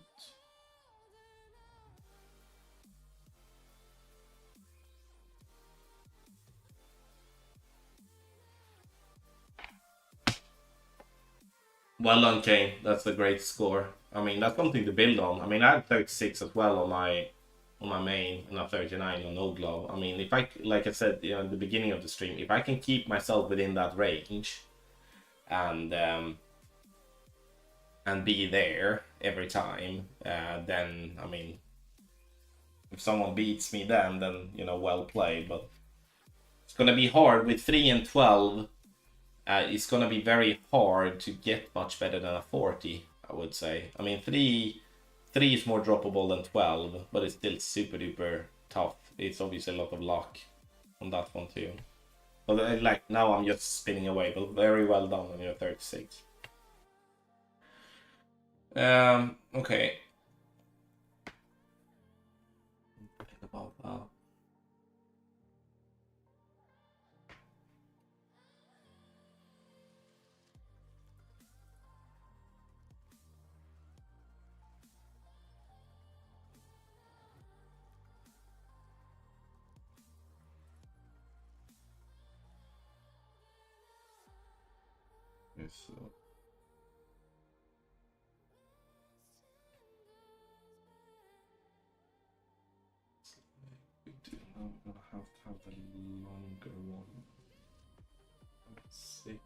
Well done, Kane. That's a great score. I mean, that's something to build on. I mean, I had 36 as well on my main and a 39 on no glove. I mean, if I, like I said, you know, at the beginning of the stream, if I can keep myself within that range and be there every time, then I mean, if someone beats me then you know, well played. But it's gonna be hard with 3 and 12. It's gonna be very hard to get much better than a 40, I would say. I mean, 3 is more droppable than 12, but it's still super duper tough. It's obviously a lot of luck on that one too. But like now I'm just spinning away, but very well done on your 36. Okay. Think about that. Yes, so. I'm gonna have to have the longer one. 6.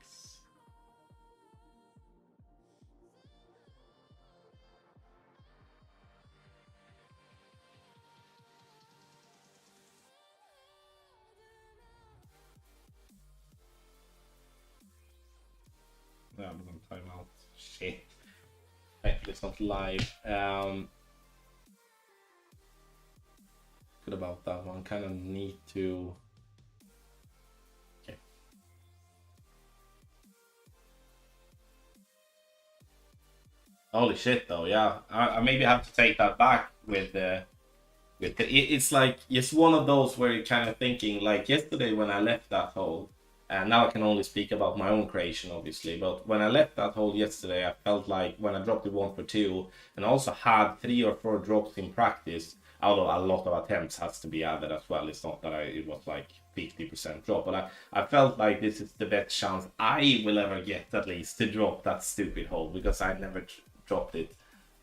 Yeah, I'm gonna time out. Shit. Actually, it's not live. Good about that one. Kind of need to. Okay. Holy shit, though. Yeah, I maybe have to take that back with it's like it's one of those where you're kind of thinking like yesterday when I left that hole, and now I can only speak about my own creation obviously, but when I left that hole yesterday I felt like when I dropped it 1 for 2 and also had 3 or 4 drops in practice, although a lot of attempts has to be added as well. It's not that it was like 50% drop, but I felt like this is the best chance I will ever get at least to drop that stupid hole, because I never dropped it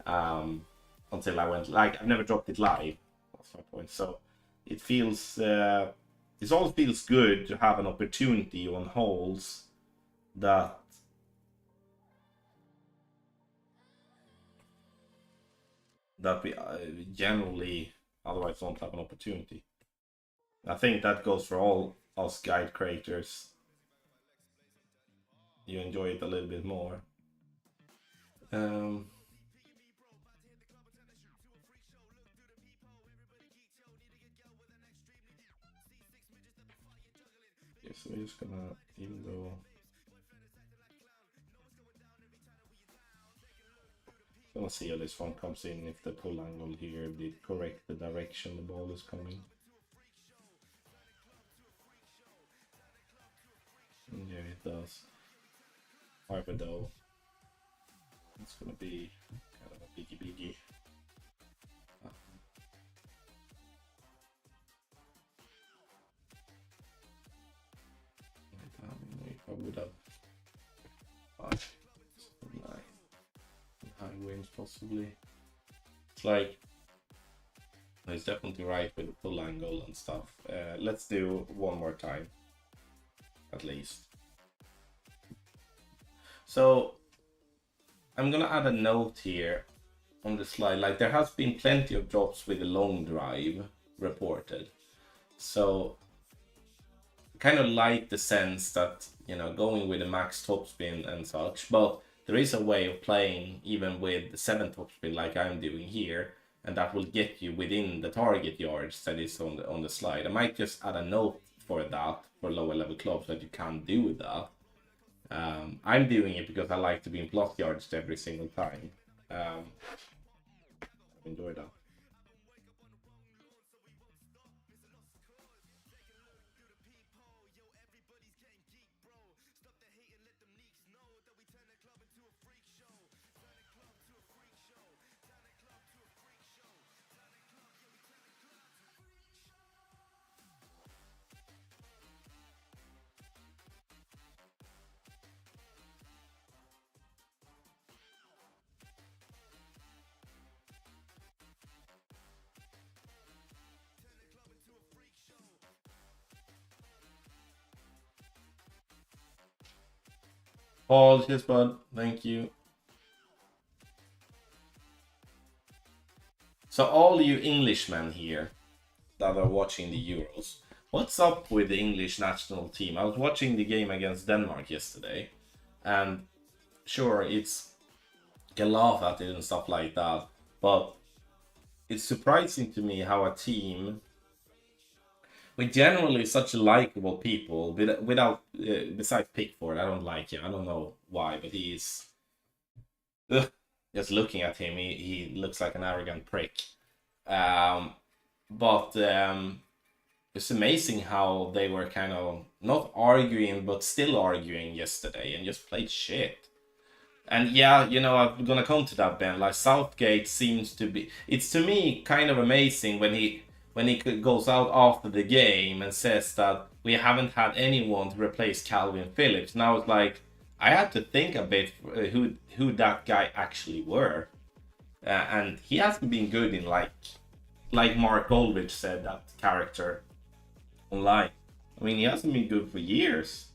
until I went, like I've never dropped it live. That's my point. So it feels it all feels good to have an opportunity on holes that we generally otherwise don't have an opportunity. I think that goes for all us guide creators. You enjoy it a little bit more. So we're just gonna, even though gonna see how this one comes in, if the pull angle here did correct the direction the ball is coming. And yeah, it does. However though, it's gonna be kind of a biggie. I would have high winds possibly. It's like it's definitely right with the pull angle and stuff. Let's do one more time, at least. So I'm gonna add a note here on the slide, like there has been plenty of drops with a long drive reported. So kind of like the sense that, you know, going with a max topspin and such, but there is a way of playing even with the 7 topspin like I'm doing here, and that will get you within the target yards that is on the slide. I might just add a note for that for lower level clubs that you can do that. I'm doing it because I like to be in plus yards every single time. Enjoy that. Paul, yes, bud. Thank you. So all you Englishmen here that are watching the Euros, what's up with the English national team? I was watching the game against Denmark yesterday, and sure, it's you can laugh at it and stuff like that, but it's surprising to me how a team with generally such likable people, without besides Pickford, I don't like him. I don't know why, but he's just looking at him, he looks like an arrogant prick. But it's amazing how they were kind of not arguing, but still arguing yesterday and just played shit. And yeah, you know, I'm gonna come to that, Ben. Like Southgate seems to be. It's to me kind of amazing when he goes out after the game and says that we haven't had anyone to replace Calvin Phillips. Now it's like I had to think a bit who that guy actually were, and he hasn't been good in like Mark Goldrich said, that character online. I mean, he hasn't been good for years.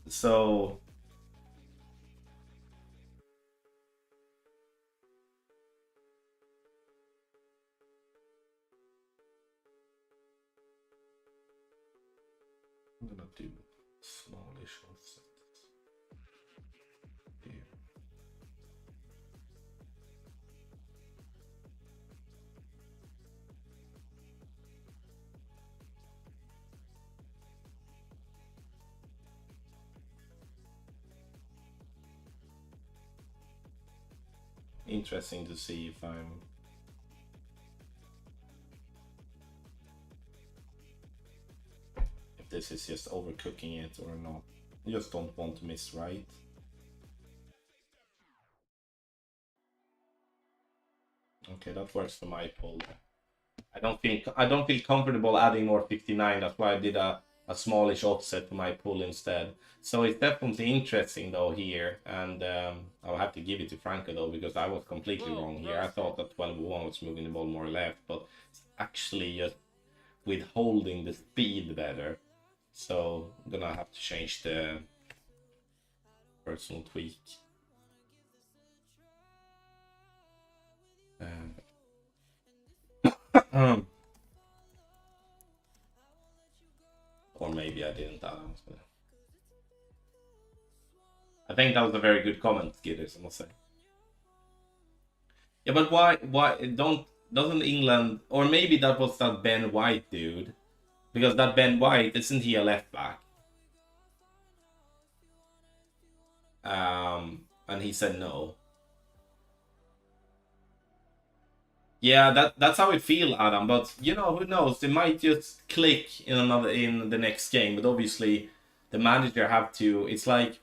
So I'm gonna do smallish offset here. Interesting to see if this is just overcooking it or not. You just don't want to miss, right? Okay, that works for my poll. I don't feel comfortable adding more 59. That's why I did a smallish offset for my pull instead. So it's definitely interesting though here, and I'll have to give it to Franco though, because I was completely wrong here. I thought that 12-1 was moving the ball more left, but it's actually just withholding the speed better. So I'm gonna have to change the personal tweak. Or maybe I didn't. I think that was a very good comment, Gidders, I must say. Yeah, but why doesn't England, or maybe that was that Ben White dude, because that Ben White, isn't he a left back? And he said no. Yeah, that's how it feel, Adam. But you know, who knows? They might just click in the next game. But obviously, the manager have to. It's like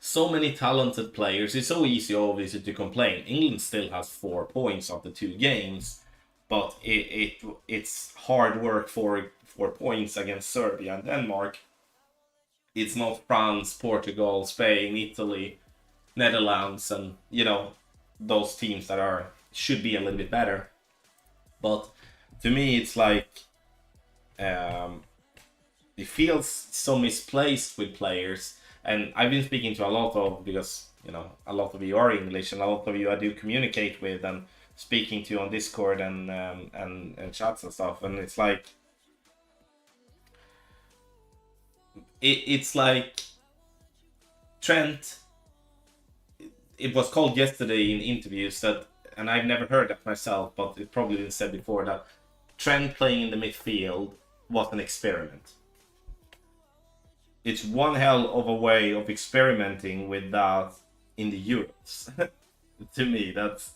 so many talented players. It's so easy, obviously, to complain. England still has 4 points after 2 games, but it's hard work for 4 points against Serbia and Denmark. It's not France, Portugal, Spain, Italy, Netherlands, and you know those teams that should be a little bit better. But to me, it's like it feels so misplaced with players. And I've been speaking to a lot of, because a lot of you are English, and a lot of you I do communicate with and speaking to on Discord and chats and stuff, and it's like it's like Trent. It was called yesterday in interviews that, and I've never heard that myself, but it probably been said before, that Trent playing in the midfield was an experiment. It's one hell of a way of experimenting with that in the Euros. To me, that's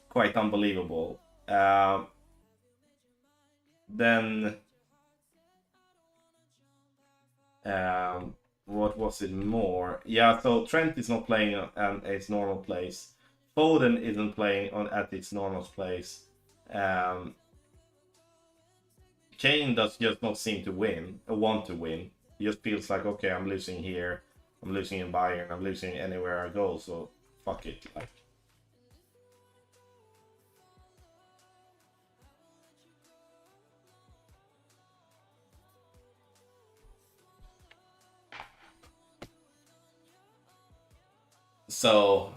quite unbelievable. Then, what was it more? Yeah, so Trent is not playing at its normal place. Foden isn't playing at its normal place. Kane does just not seem to win, or want to win. He just feels like, okay, I'm losing here, I'm losing in Bayern, I'm losing anywhere I go, so fuck it. Like, so,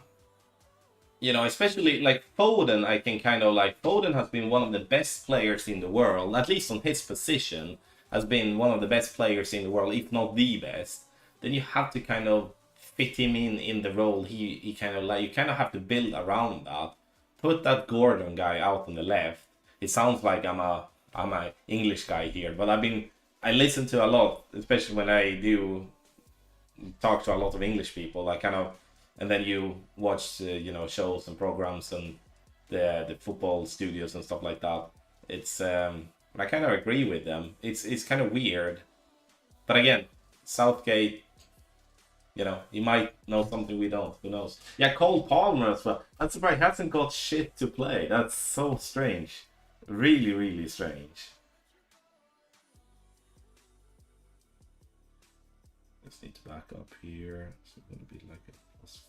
especially like Foden, I can kind of like, Foden has been one of the best players in the world, at least on his position, has been one of the best players in the world, if not the best. Then you have to kind of fit him in the role he kind of like, you kind of have to build around that. Put that Gordon guy out on the left. It sounds like I'm a English guy here, but I listen to a lot, especially when I do talk to a lot of English people. I kind of, and then you watch shows and programs and the football studios and stuff like that. It's I kind of agree with them. It's kind of weird, but again, Southgate, he might know something we don't. Who knows? Yeah, Cole Palmer as well. I'm surprised he hasn't got shit to play. That's so strange. Really, really strange. Just need to back up here. So it's gonna be like a plus.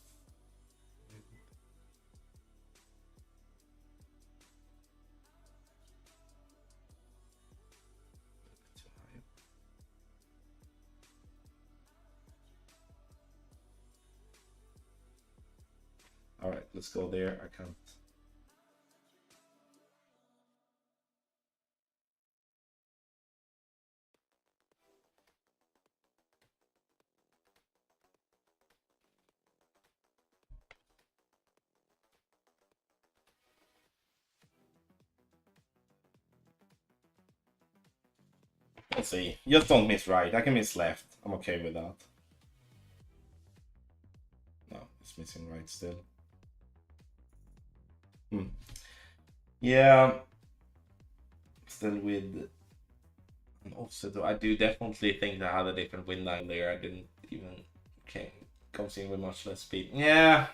Too high. All right, let's go there. I can't. Let's see. Just don't miss right. I can miss left. I'm okay with that. No, it's missing right still. Yeah. Still with an offset. I do definitely think that I had a different win line there. I didn't even comes in with much less speed. Yeah.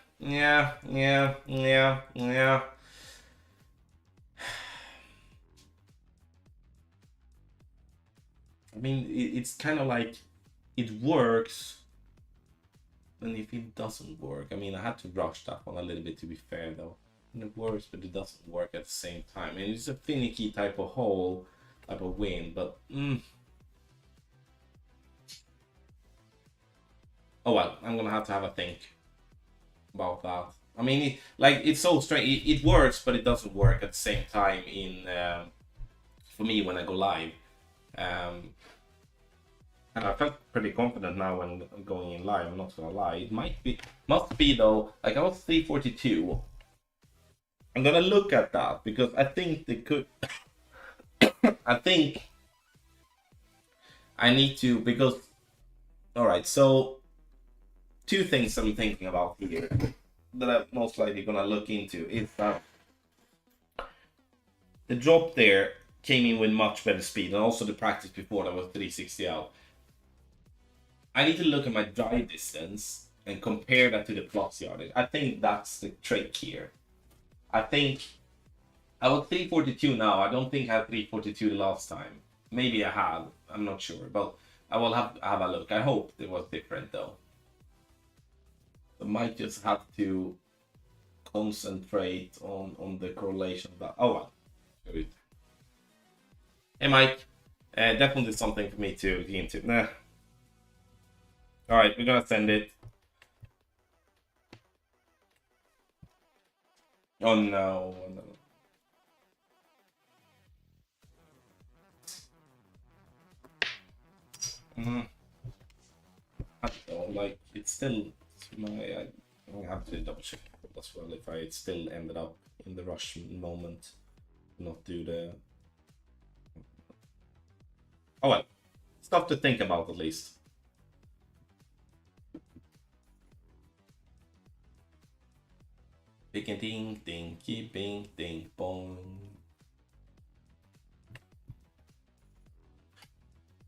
I mean, it's kind of like it works, and if it doesn't work, I mean, I had to rush that one a little bit, to be fair, though. And it works, but it doesn't work at the same time. And it's a finicky type of hole, type of win, but oh well, I'm gonna have to have a think about that. I mean, it's so strange. It works, but it doesn't work at the same time for me when I go live. And I felt pretty confident now when going in live. I'm not gonna lie. It must be though. Like I was 342. I'm gonna look at that because I think they could. I think I need to, because. All right, so two things I'm thinking about here that I'm most likely gonna look into is that the drop there came in with much better speed, and also the practice before that was 360 out. I need to look at my drive distance and compare that to the plus yardage. I think that's the trick here. I think I was 342 now. I don't think I had 342 the last time. Maybe I had. I'm not sure, but I will have a look. I hope it was different though. I might just have to concentrate on the correlation of that. Oh well. Hey Mike, definitely something for me to get into. Nah. Alright, we're gonna send it. Oh no. Mm, I don't know, like, it's still I have to double check as well if I still ended up in the rush moment, not do the. Oh well, stuff to think about at least. Ding ding ding bing ding bong.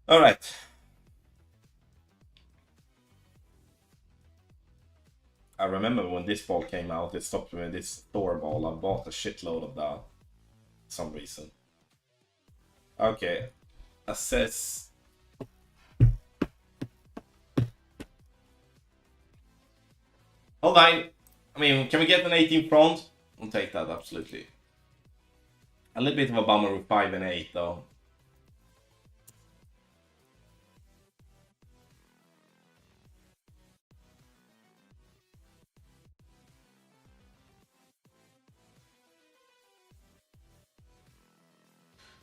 All right. I remember when this ball came out, it stopped with this Thor ball. I bought a shitload of that for some reason. Okay. Assess. Hold on. I mean, can we get an 18 front? I'll take that, absolutely. A little bit of a bummer with 5 and 8, though.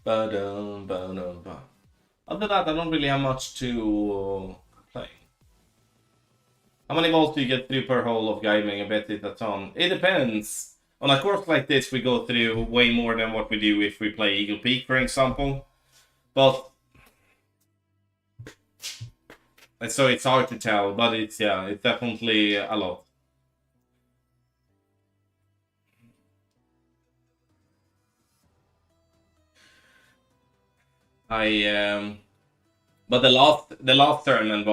Ba-dum. Other than that, I don't really have much to play. How many balls do you get through per hole of guiding? I bet it's a ton. It depends. On a course like this, we go through way more than what we do if we play Eagle Peak, for example. But so it's hard to tell, but it's definitely a lot. But the last tournament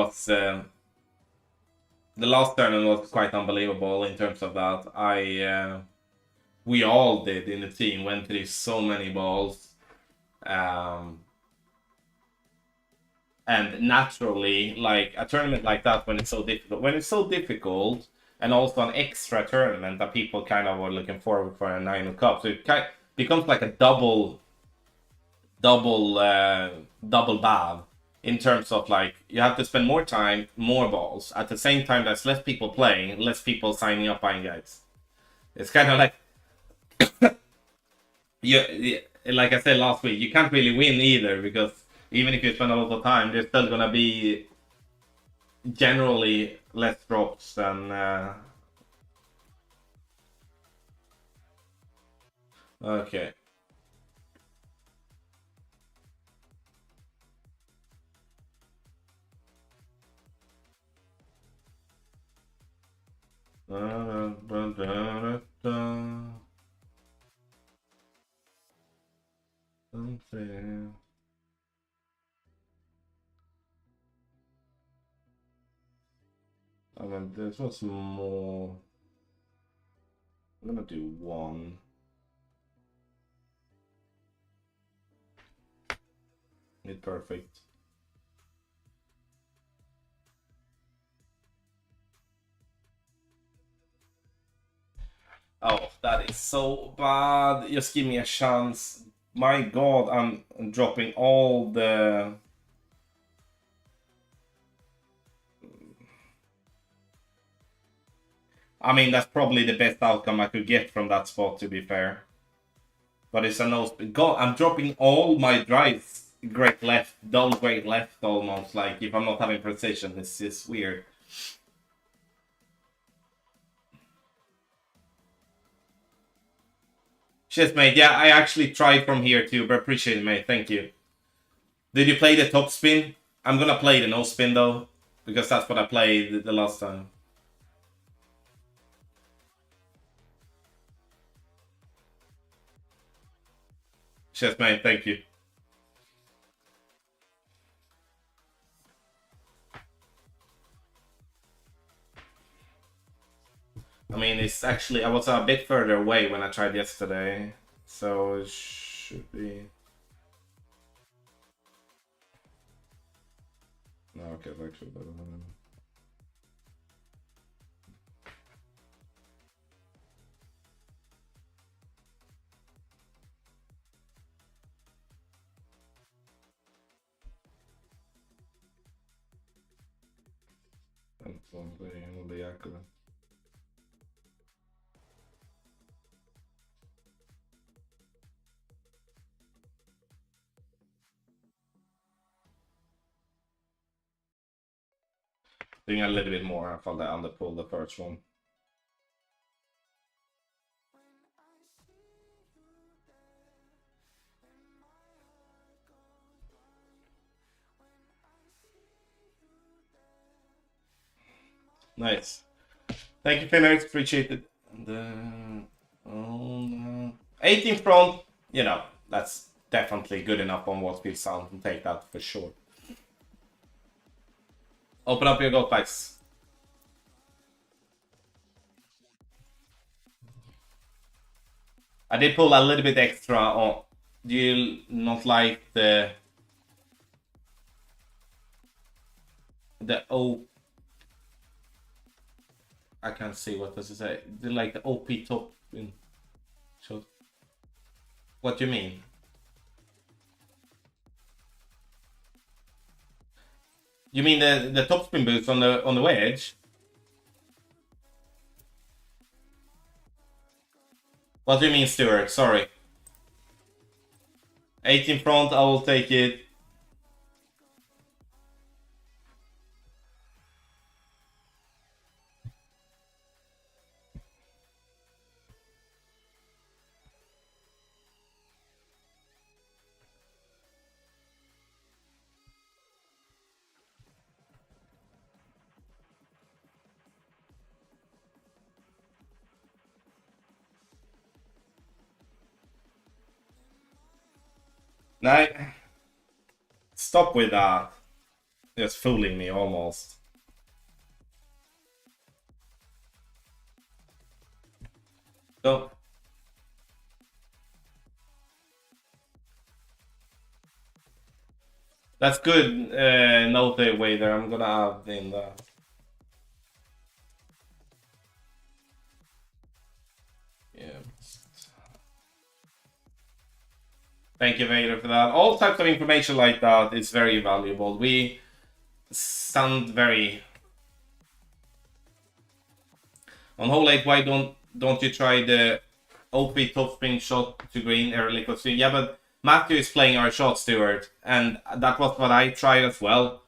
was quite unbelievable in terms of that. We all did in the team went through so many balls, and naturally, like a tournament like that, when it's so difficult, and also an extra tournament that people kind of were looking forward for a Nine Cup, so it kind becomes like a double bad in terms of like you have to spend more time, more balls. At the same time, there's less people playing, less people signing up buying guides. It's kind of like you, like I said last week, you can't really win either because even if you spend a lot of time, there's still gonna be generally less drops than. Okay. Something. I mean, this was more. I'm gonna do one. It's perfect. Oh, that is so bad. Just give me a chance. My god, I'm dropping all the. I mean, that's probably the best outcome I could get from that spot, to be fair. But it's a no spin. God, I'm dropping all my drives. Great left, dull great left almost. Like, if I'm not having precision, this is weird. Cheers, mate. Yeah, I actually tried from here too, but appreciate it, mate. Thank you. Did you play the top spin? I'm gonna play the no spin though, because that's what I played the last time. Cheers, mate. Thank you. I mean, it's actually, I was a bit further away when I tried yesterday, so it should be. No, okay, it's actually better than. Det blir jäkla. Doing a little bit more, I found the underpull the first one. Nice. Thank you, Felix. Appreciate it. And, 18 front, you know, that's definitely good enough on what feels sound and take that for sure. Open up your gold packs. I did pull a little bit extra on. Do you not like the O? I can't see, what does it say? Do you like the OP top in shot? What do you mean? You mean the top spin boost on the wedge? What do you mean, Stuart? Sorry. 18 front, I will take it. No. Stop with that. Just fooling me almost. So that's good. Note the way there. I'm gonna add in that. Yeah. Thank you, Vader, for that. All types of information like that is very valuable. We sound very on hole 8. Why don't you try the OP top spin shot to green early liquid swing? Yeah, but Matthew is playing our shot, Stuart, and that was what I tried as well.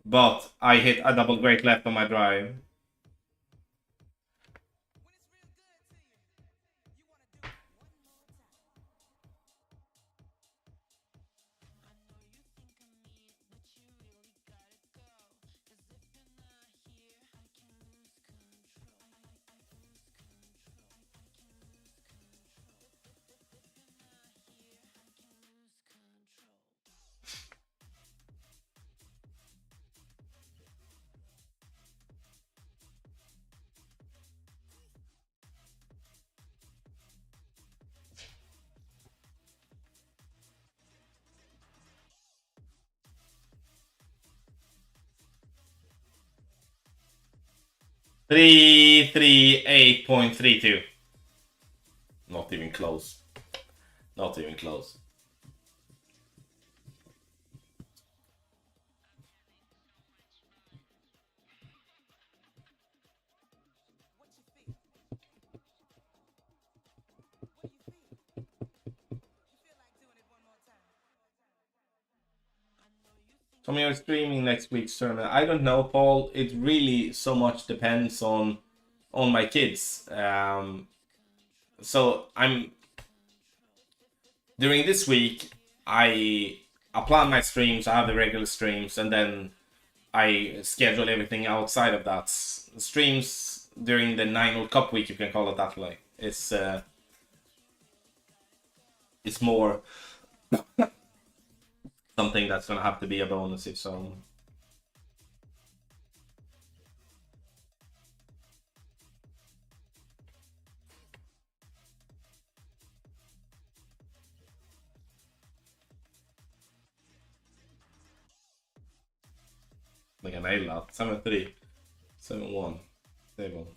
But I hit a double great left on my drive. Three 8.32. Not even close. Not even close. So you're streaming next week's tournament. I don't know, Paul. It really so much depends on my kids. So I'm during this week. I plan my streams. I have the regular streams, and then I schedule everything outside of that. Streams during the 9 Cup week, you can call it that way. It's more something that's gonna have to be a bonus if so. I think I nailed that. 7-3, 7-1, stable.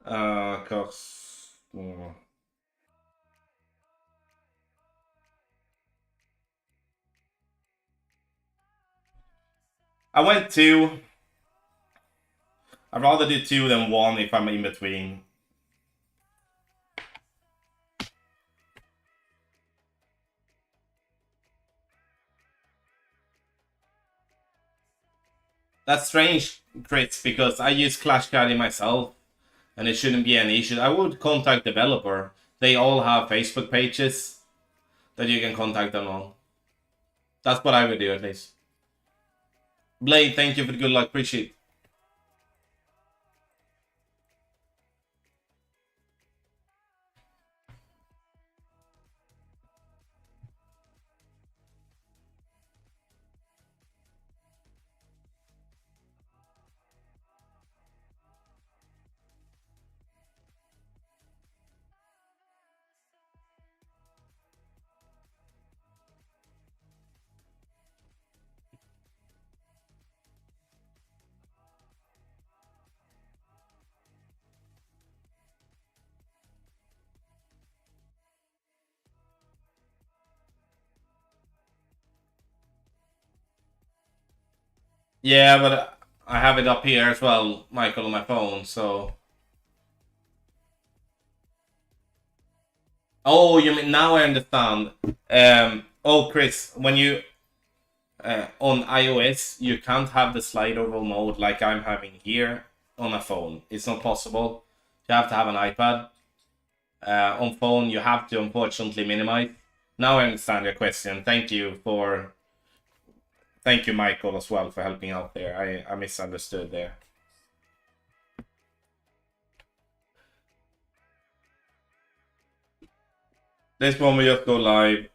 Cause I went two. I'd rather do two than one if I'm in between. That's strange, Chris, because I use Clash Caddy myself, and it shouldn't be an issue. I would contact developer. They all have Facebook pages that you can contact them on. That's what I would do at least. Blade, thank you for the good luck. Appreciate it. Yeah, but I have it up here as well, Michael, on my phone, so. Oh, you mean now I understand. Oh, Chris, when you on iOS, you can't have the slide over mode like I'm having here on a phone. It's not possible. You have to have an iPad. On phone, you have to unfortunately minimize. Now I understand your question. Thank you, Michael, as well for helping out there. I misunderstood there. This one we just go live.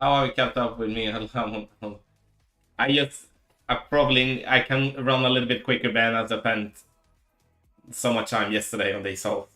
How have you kept up with me? I just I can run a little bit quicker than as I spent so much time yesterday on these holes.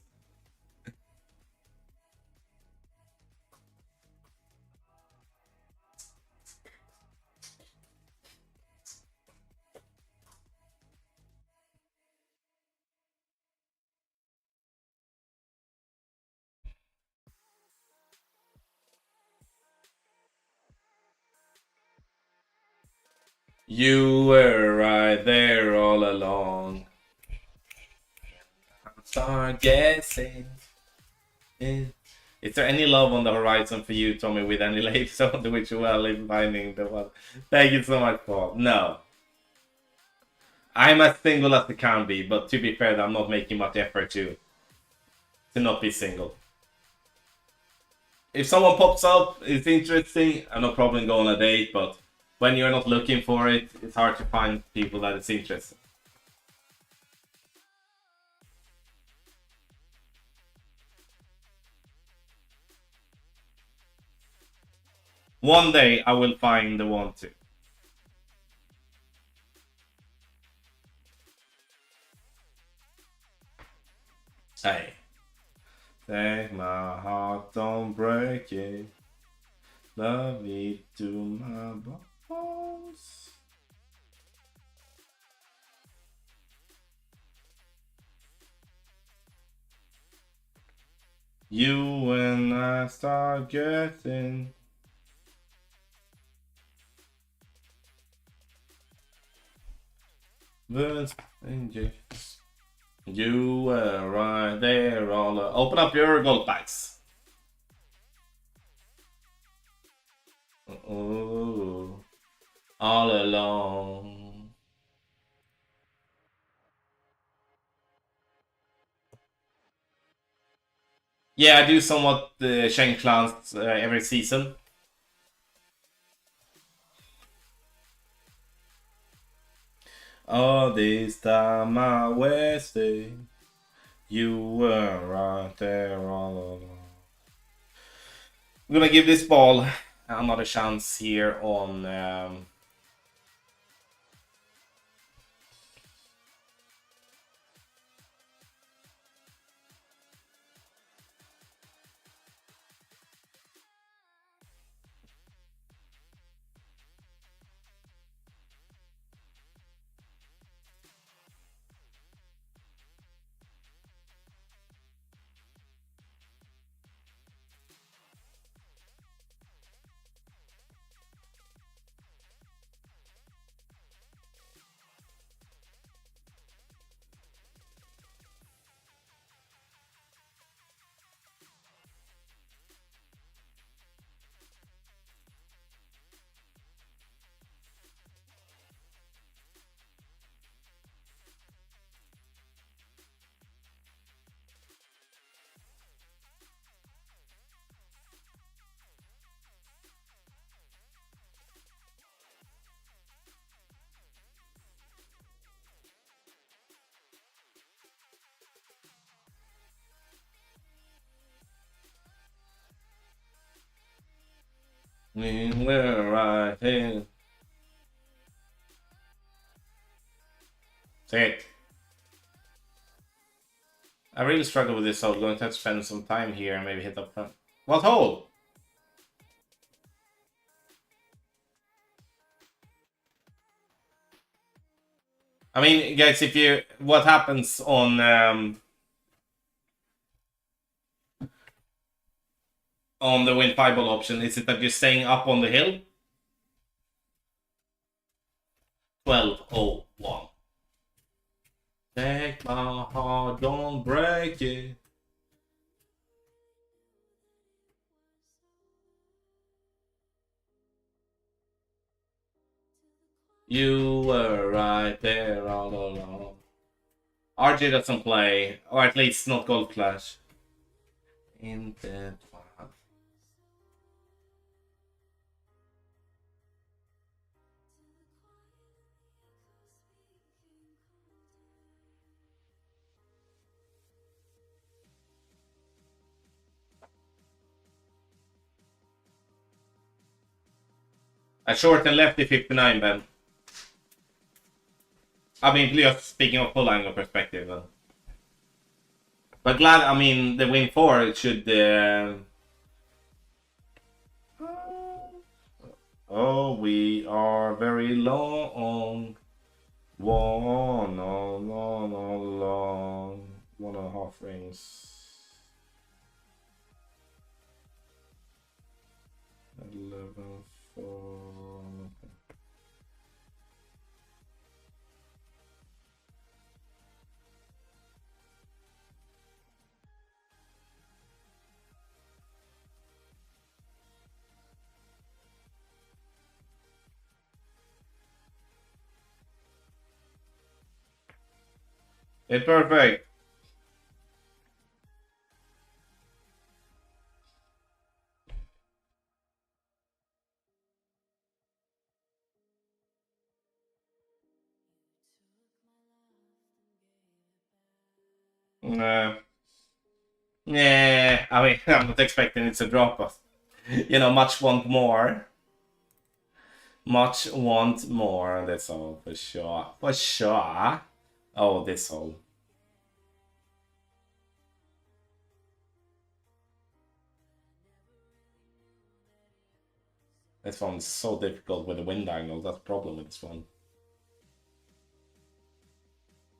You were right there all along. Start guessing. Is there any love on the horizon for you, Tommy, with any ladies on the which you well in finding the one? Thank you so much, Paul. No. I'm as single as it can be, but to be fair, I'm not making much effort to not be single. If someone pops up, it's interesting, I have no problem going on a date, but when you're not looking for it, it's hard to find people that it's interesting. One day I will find the one too. Hey. Take my heart, don't break it. Love me to my bones. You when I start getting. Birds and jets. You were right there all. Open up your gold packs. Oh, all alone. Yeah, I do somewhat Shen clans every season. All this time I wasted, you were right there all along. I'm gonna give this ball another chance here on we're right here. Say it. I really struggle with this, so I'm going to have to spend some time here and maybe hit up front. What hole? I mean, guys, if you what happens on the win 5 ball option, is it that you're staying up on the hill? 12-0-1. Take my heart, don't break it. You were right there all along. RJ doesn't play, or at least not Gold Clash. In that one. A short and lefty 59, Ben. I mean, just speaking of full angle perspective. But glad, I mean, the win 4, it should. Oh, we are very long. One, long. 1.5 rings. 11, 4. It's perfect. Nah. Yeah, I mean, I'm not expecting it to drop, but much want more. Much want more, that's all, for sure. For sure. Oh, this hole. This one's so difficult with the wind angle, that's the problem with this one.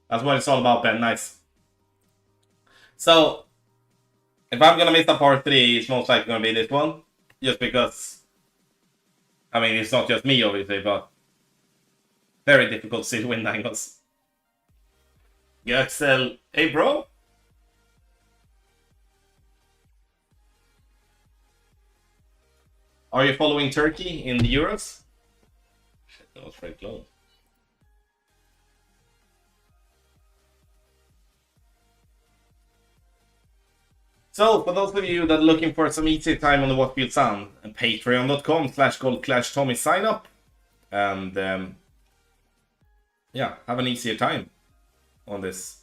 That's what it's all about, Ben, nice. So, if I'm gonna miss a part 3, it's most likely gonna be this one. Just because, I mean, it's not just me, obviously, but very difficult to see the wind angles. Göxel, hey bro? Are you following Turkey in the Euros? Shit, that was very close. So, for those of you that are looking for some easy time on the What Feels Sound, patreon.com/goldclashtommy sign up. And, yeah, have an easier time on this.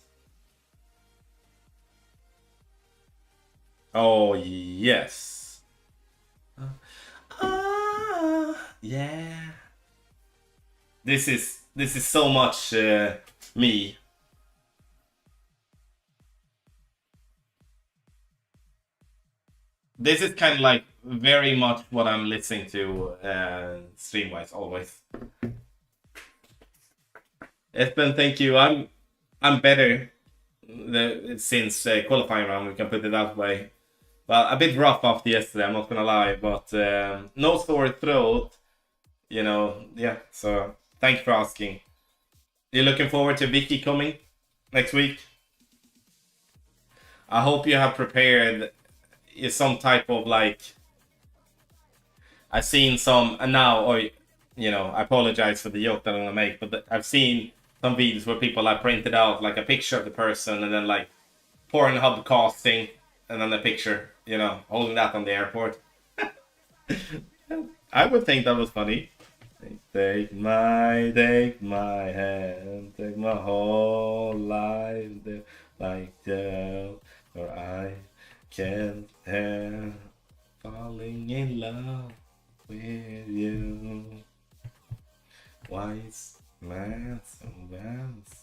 Oh, yes. Yeah. This is so much me. This is kind of like very much what I'm listening to stream wise always. Espen, thank you. I'm better since qualifying round. We can put it that way. Well, a bit rough after yesterday. I'm not gonna lie, but no sore throat. You know, yeah. So thank you for asking. You looking forward to Vicky coming next week? I hope you have prepared some type of like. I've seen some, and now, or I apologize for the joke that I'm gonna make, but I've seen some videos where people like printed out like a picture of the person and then like Pornhub casting and then a picture, holding that on the airport. I would think that was funny. Take my hand, take my whole life, like that, or I can't help falling in love with you. Wise man and dance.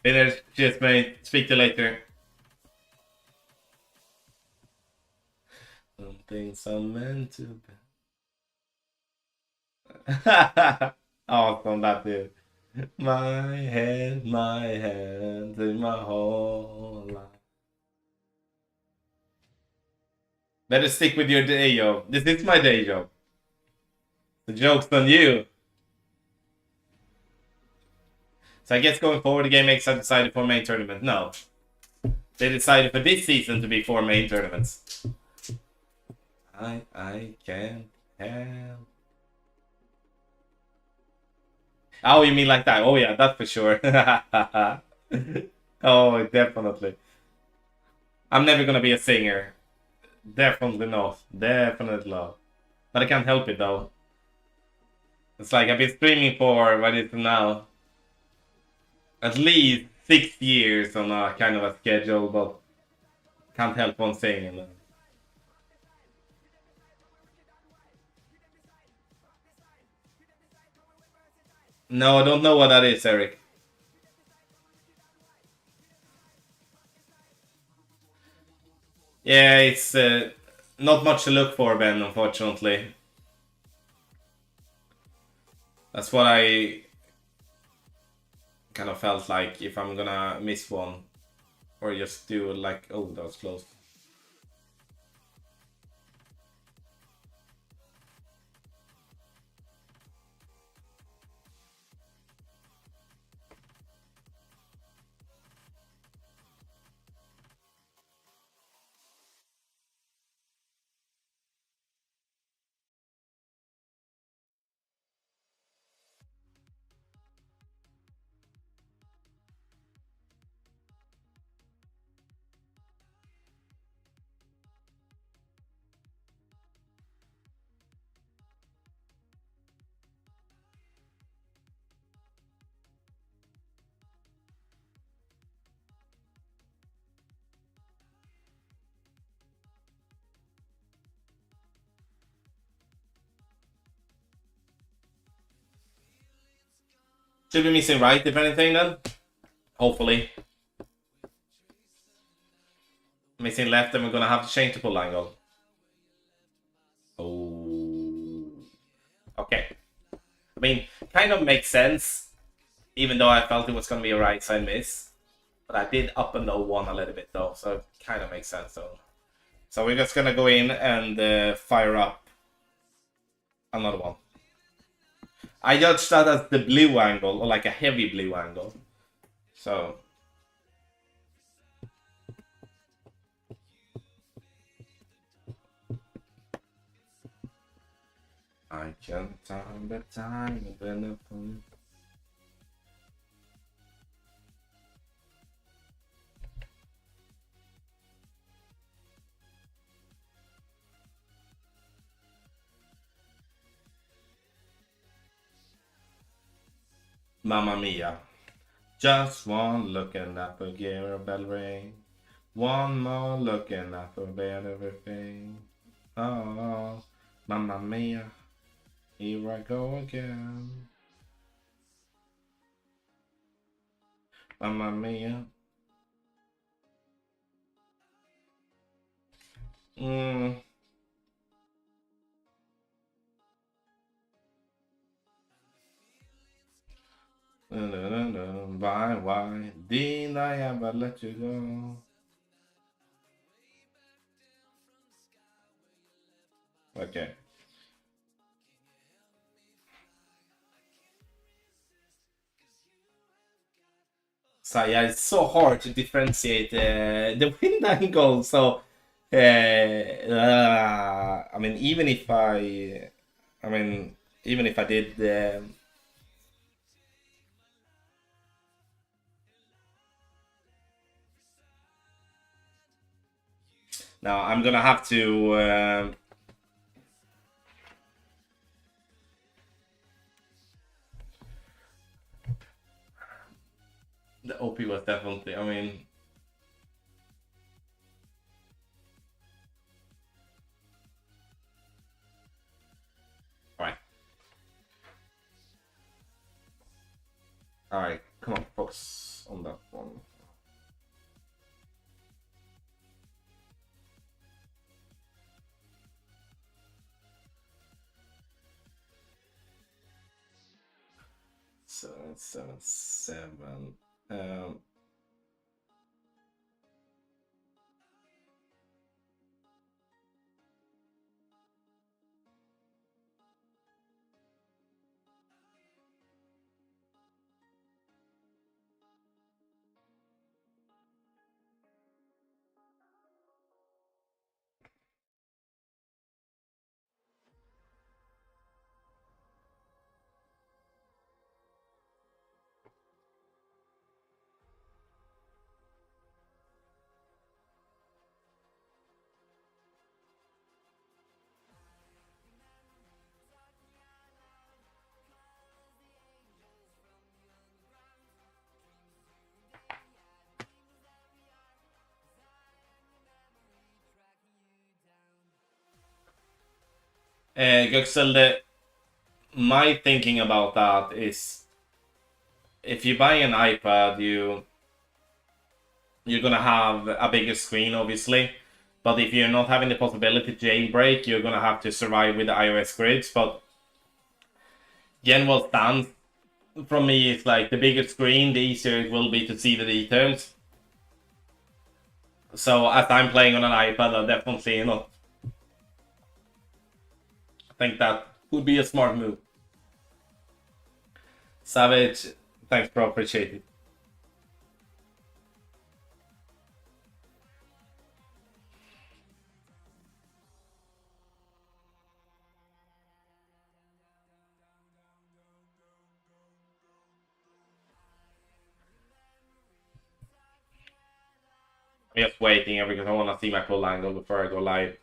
Finish. Cheers, mate. Speak to you later. Some things are meant to be. Awesome, that dude. My hand, in my whole life. Better stick with your day job. This is my day job. The joke's on you. So I guess going forward, the game makes have decided for main tournament. No. They decided for this season to be 4 main tournaments. I can't help. Oh, you mean like that? Oh yeah, that's for sure. Oh, definitely. I'm never gonna be a singer. Definitely not. Definitely not. But I can't help it though. It's like I've been streaming for what is it now? At least 6 years on a kind of a schedule, but can't help on singing. No, I don't know what that is, Eric. Yeah, it's not much to look for, Ben, unfortunately. That's what I kind of felt like if I'm gonna miss one. Or just do like, oh, that was close. Should be missing right, if anything, then. Hopefully. Missing left, then we're gonna have to change the pull angle. Oh. Okay. I mean, kind of makes sense. Even though I felt it was gonna be a right side miss. But I did up and low one a little bit though, so it kind of makes sense though. So we're just gonna go in and fire up another one. I judged that as the blue angle, or like a heavy blue angle. So I can't time the time of anything. Mamma Mia. Just one look and I forget a bell ring. One more look and I forget everything. Oh, Mamma Mia. Here I go again. Mamma Mia. Mm. Why did I ever let you go? Okay. So yeah, it's so hard to differentiate the wind angle. So, I mean, I mean, even if I did, now I'm gonna have to. The OP was definitely. I mean, right. All right, come on, focus on that one. So 777. Göksel, my thinking about that is if you buy an iPad, you're gonna have a bigger screen, obviously. But if you're not having the possibility to jailbreak, you're gonna have to survive with the iOS grids. But general stance from me is like the bigger screen, the easier it will be to see the details. So as I'm playing on an iPad, I definitely not. I think that would be a smart move. Savage, thanks bro, appreciate it. I'm just waiting here because I want to see my full angle before I go live.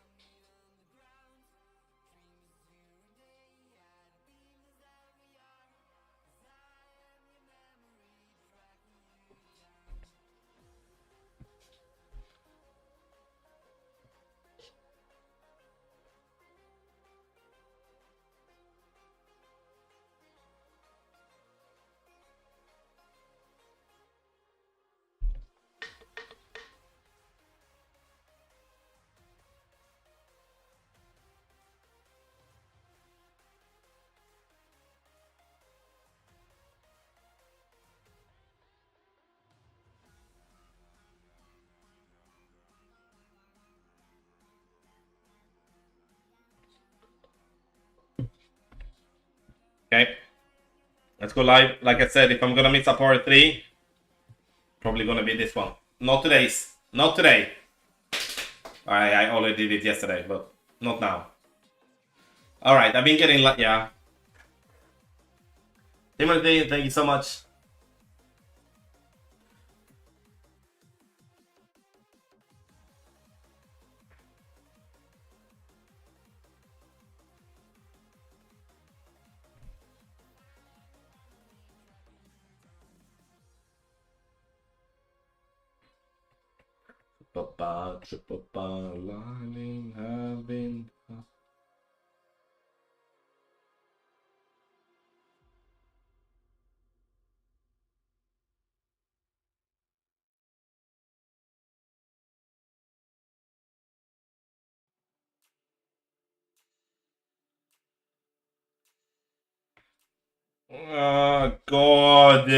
Okay, let's go live. Like I said, if I'm gonna miss a part 3, probably gonna be this one. Not today's. Not today. I already did it yesterday, but not now. Alright, I've been getting like, yeah. Timothy, thank you so much. Lining having. Oh God.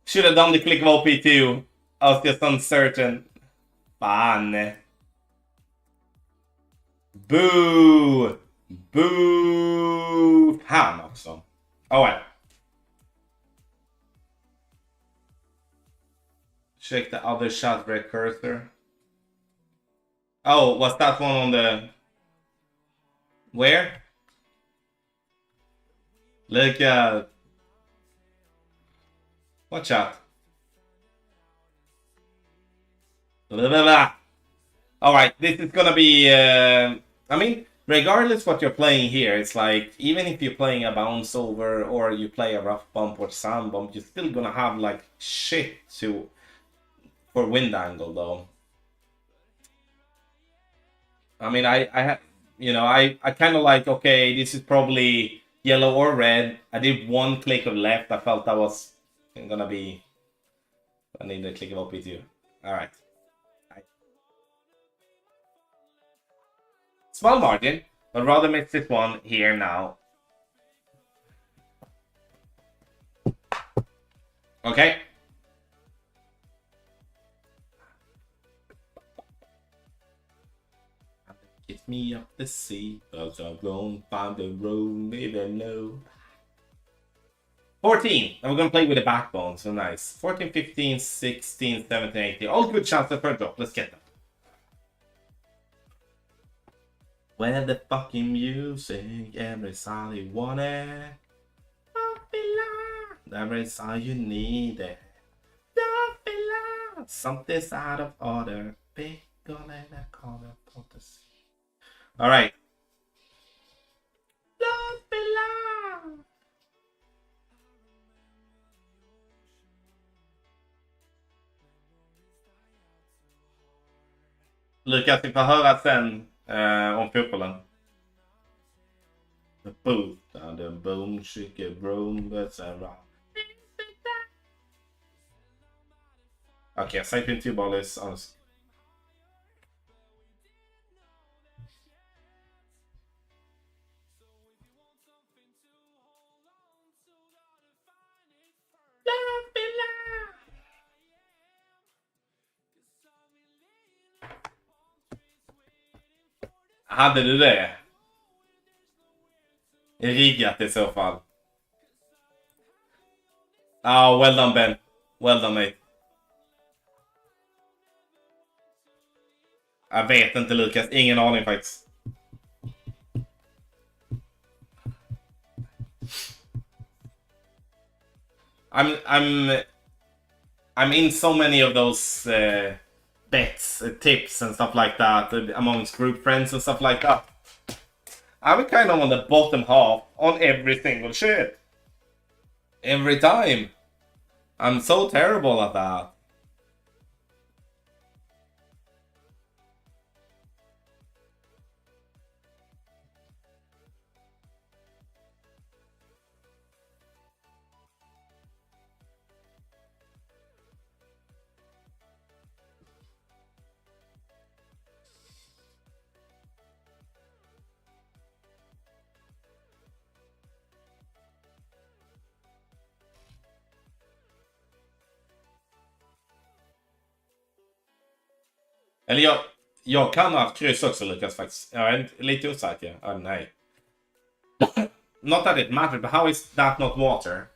Should have done the click of OP2. I was just uncertain. Fan. Boo! Boo! Fan också. Oh well. Check the other shot red cursor. Oh, was that one on the... Where? Look at... Watch out. Blah, blah, blah. Alright, this is gonna be... I mean, regardless what you're playing here, it's like, even if you're playing a bounce over or you play a rough bump or sand bump, you're still gonna have like shit for wind angle though. I mean, I kind of like, okay, this is probably yellow or red. I did one click of left. I felt that was gonna be... I need a click of OP2. Alright. Small margin, but rather miss this one here now. Okay. Get me up the sea, cause I won't find the road, even know. 14, and we're gonna play with the backbone, so nice. 14, 15, 16, 17, 18. All good chances for a drop. Let's get them. When the fucking music, every song you want it. Every song you need it. Something's out of order. Big gonna call it. All right. Lukas, vi får höra sen om fotbollen. The boot and the boom, shake it, room, that's around. Okay, Cycling 2 ball is honest. Hade du det? Riggat i så fall. Oh, well done Ben. Well done mate. Jag vet inte Lukas, ingen aning faktiskt. I'm in so many of those bets, tips and stuff like that amongst group friends and stuff like that. I'm kind of on the bottom half on every single shit. Every time. I'm so terrible at that. Eller jag kan ha haft kryss också Lukas faktiskt. Jag är lite osäker. Nej. Not that it matters, but how is that not water?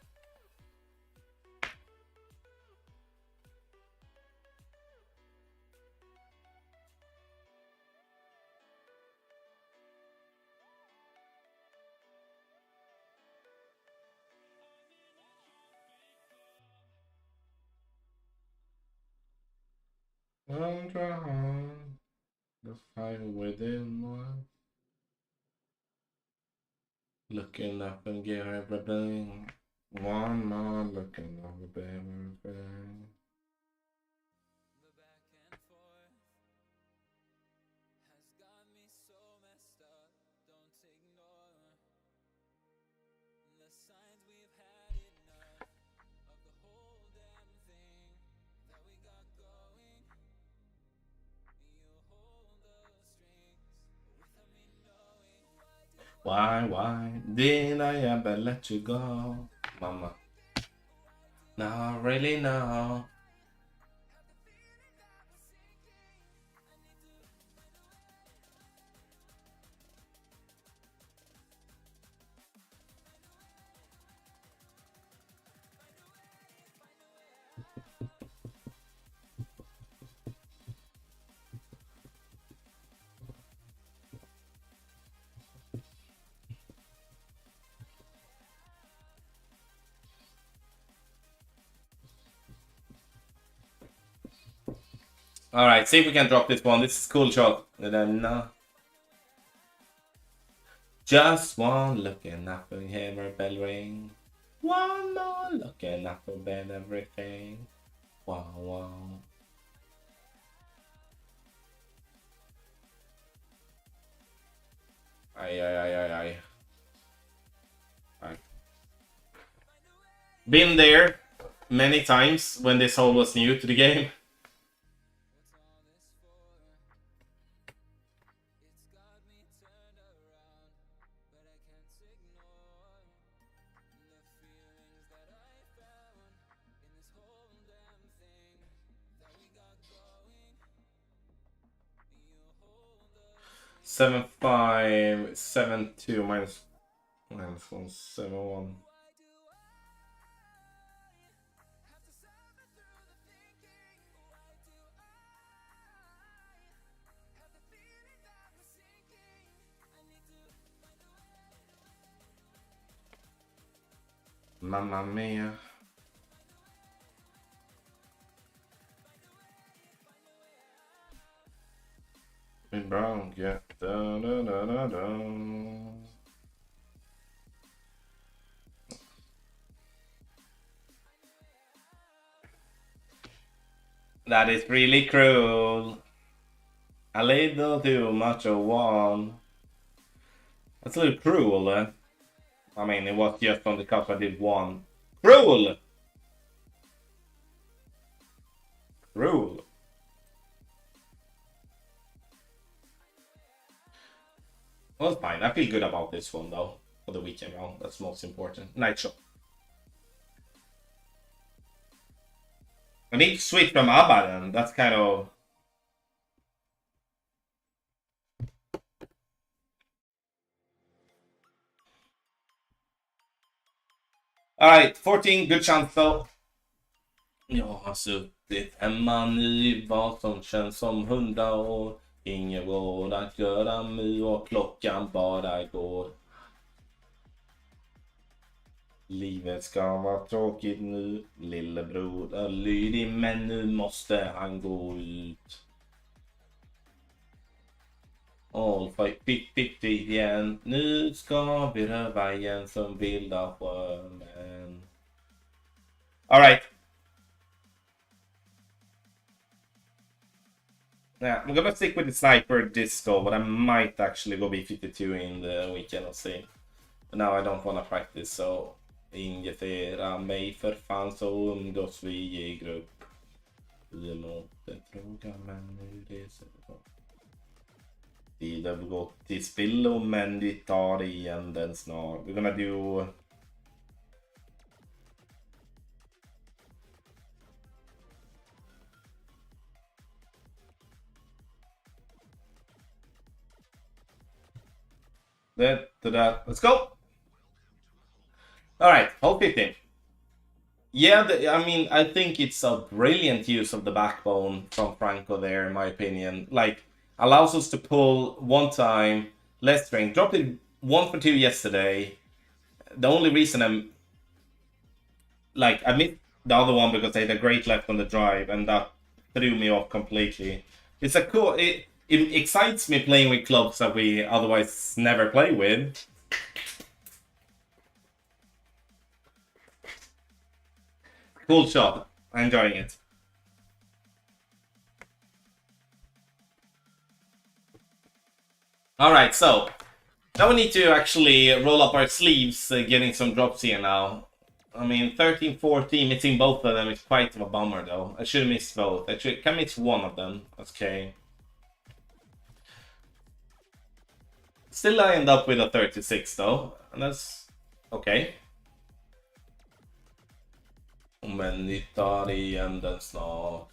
The fire within one. Looking up and get everything. One more looking up at everything. Why did I ever let you go, mama? Now I really know. Alright, see if we can drop this one. This is cool shot. And then, just one looking up and hear a bell ring. One more looking up and bed everything. Wow, wow. Aye. Been there many times when this hole was new to the game. Seven five 7-2 minus 1 7-1. Mamma mia. Been brown, yeah. That is really cruel. A little too much of one. That's a little cruel, eh? I mean, it was just on the cup I did one. Cruel! Cruel. Well, fine. I feel good about this one, though. For the weekend round. That's most important. Night shot. I need to switch from ABBA then. That's kind of... Alright, 14. Good chance though. Jag har suttit hemma nu vad som känns som 100 år. Inget går att göra nu och klockan bara går. Livet ska vara tråkigt nu, lillebror är lydig men nu måste han gå ut. All fight fit igen, nu ska vi röva igen som vilda sjömän. Alright. Yeah, I'm gonna stick with the sniper disco, but I might actually go B52 in the weekend och see. But now I don't wanna practice, so injicera mig för fan så umgås vi i grupp. Vi måste fråga men hur det ser ut. Tiden har gått till spillo men vi tar igen den snart. We're gonna do... that. Let's go! Alright, hole 15. Yeah, I mean, I think it's a brilliant use of the backbone from Franco there, in my opinion. Like, allows us to pull one time, less strength. Dropped it 1 for 2 yesterday. The only reason I missed the other one because I had a great left on the drive, and that threw me off completely. It's a cool. It excites me playing with clubs that we otherwise never play with. Cool shot. I'm enjoying it. Alright, so now we need to actually roll up our sleeves, getting some drops here now. I mean, 13, 14, missing both of them is quite a bummer though. I should have missed both. I can miss one of them. Okay. Still I end up with a 36 though, and that's okay. Men ni tar igen den snart.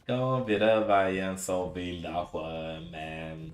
Ja, vi rövar igen så vilda sjömän.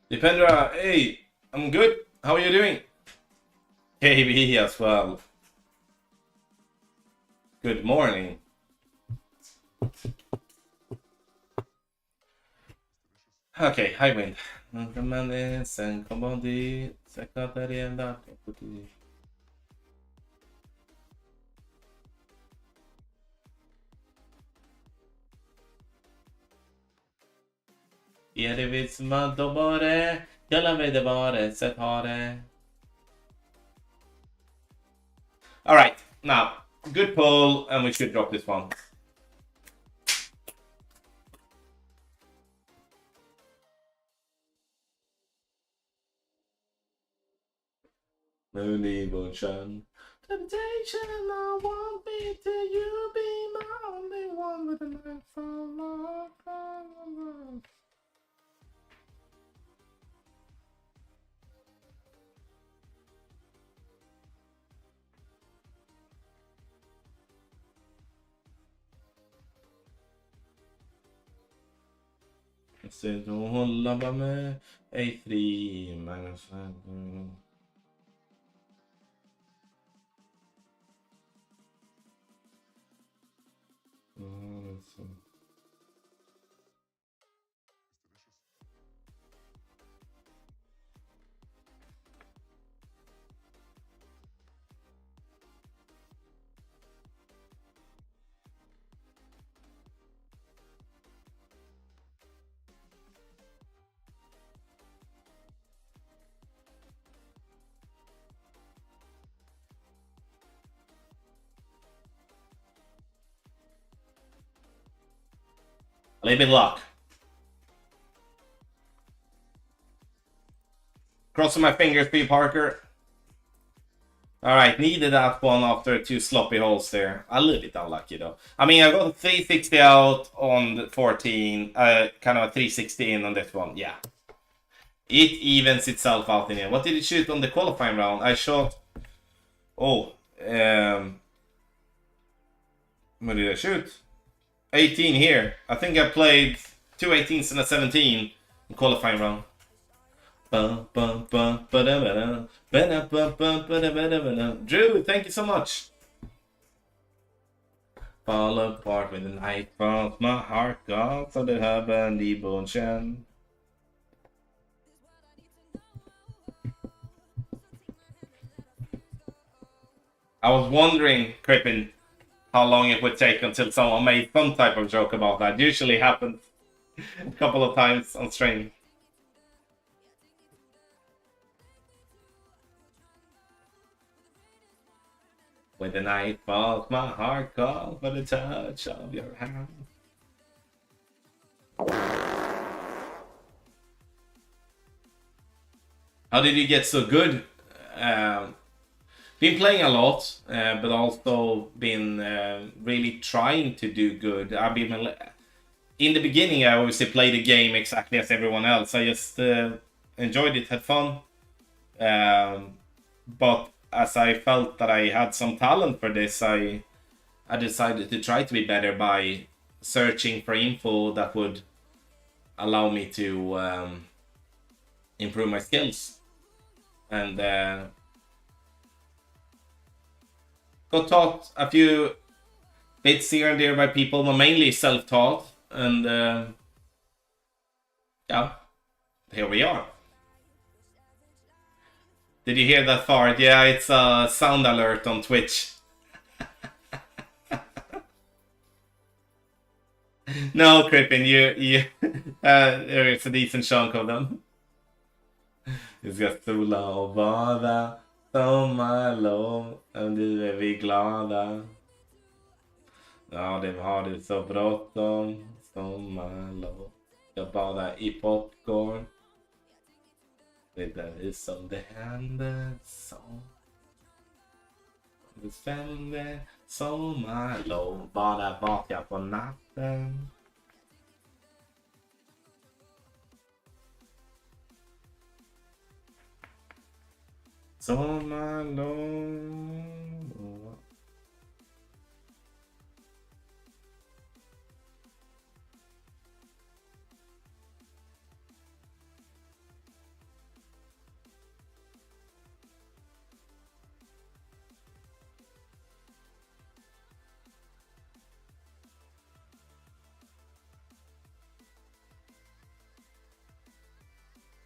Dependra, hey, I'm good. How are you doing? KB as well. Good morning. Okay, high wind. Är det vi som var då bara? Jag la mig det bara, så har det. Alright, now, good pull, and we should drop this one. No devotion. Temptation, I won't be till you be my only one with a knife for love. Så då hålla bara med ej fri Magnus. Leave it lock. Crossing my fingers, P. Parker. Alright, needed that one after 2 sloppy holes there. A little bit unlucky though. I mean, I got 360 out on 14, kind of a 360 in on this one, yeah. It evens itself out in here. What did it shoot on the qualifying round? I shot... Oh, what did I shoot? 18 here. I think I played 2 18s and a 17 in qualifying round. Drew, thank you so much. Fall apart with the night falls, my heart gone, so the hub and the bone shan. I was wondering, Crippen, how long it would take until someone made some type of joke about that. Usually happens a couple of times on stream. When the night falls, my heart calls for the touch of your hand. How did you get so good? Been playing a lot, but also been really trying to do good. I've been in the beginning. I obviously played the game exactly as everyone else. I just enjoyed it, had fun. But as I felt that I had some talent for this, I decided to try to be better by searching for info that would allow me to improve my skills. And got taught a few bits here and there by people, but mainly self-taught. And yeah, here we are. Did you hear that fart? Yeah, it's a sound alert on Twitch. No, Crippin, you there is a decent chunk of them. Vi ska sola och bada, sommarlov, nu är vi glada. Ja, det har det så bråttom, sommarlov. Jag badar i popcorn. Det är som det händer, så. Det stämmer, sommarlov, bara vaka på natten. Sommarlov.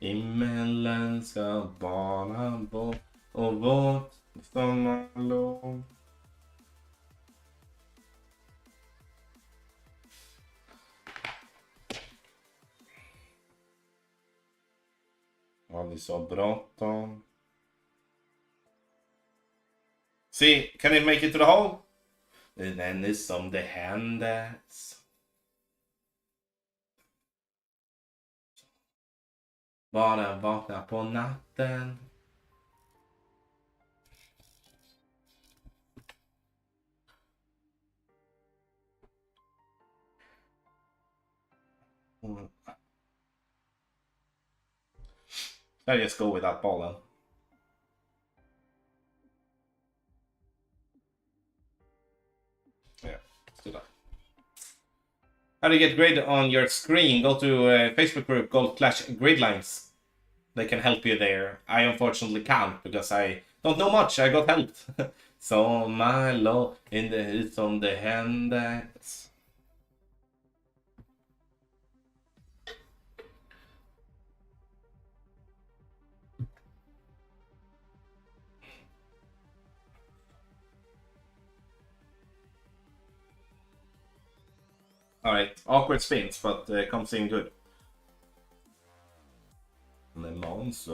Himmelen ska bara bort och vårt sommarlov. Har vi så bråttom? See, can it make it to the hole? Den är som det händer. Bara vakna på natten. I just go with that ball then. Yeah, let's do that. How to get grid on your screen? Go to a Facebook group called Clash Gridlines. They can help you there. I unfortunately can't because I don't know much. I got helped. So my love in the hus som det händer. Alright, awkward spins, but comes in good. Med Måns,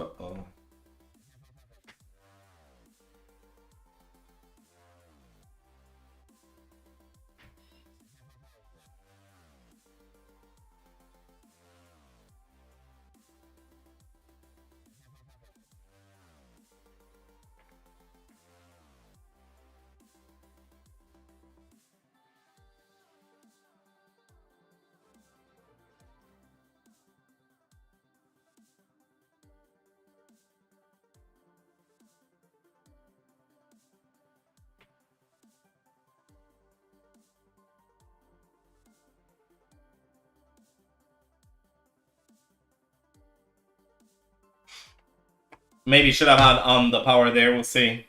maybe should have had on the power there, we'll see.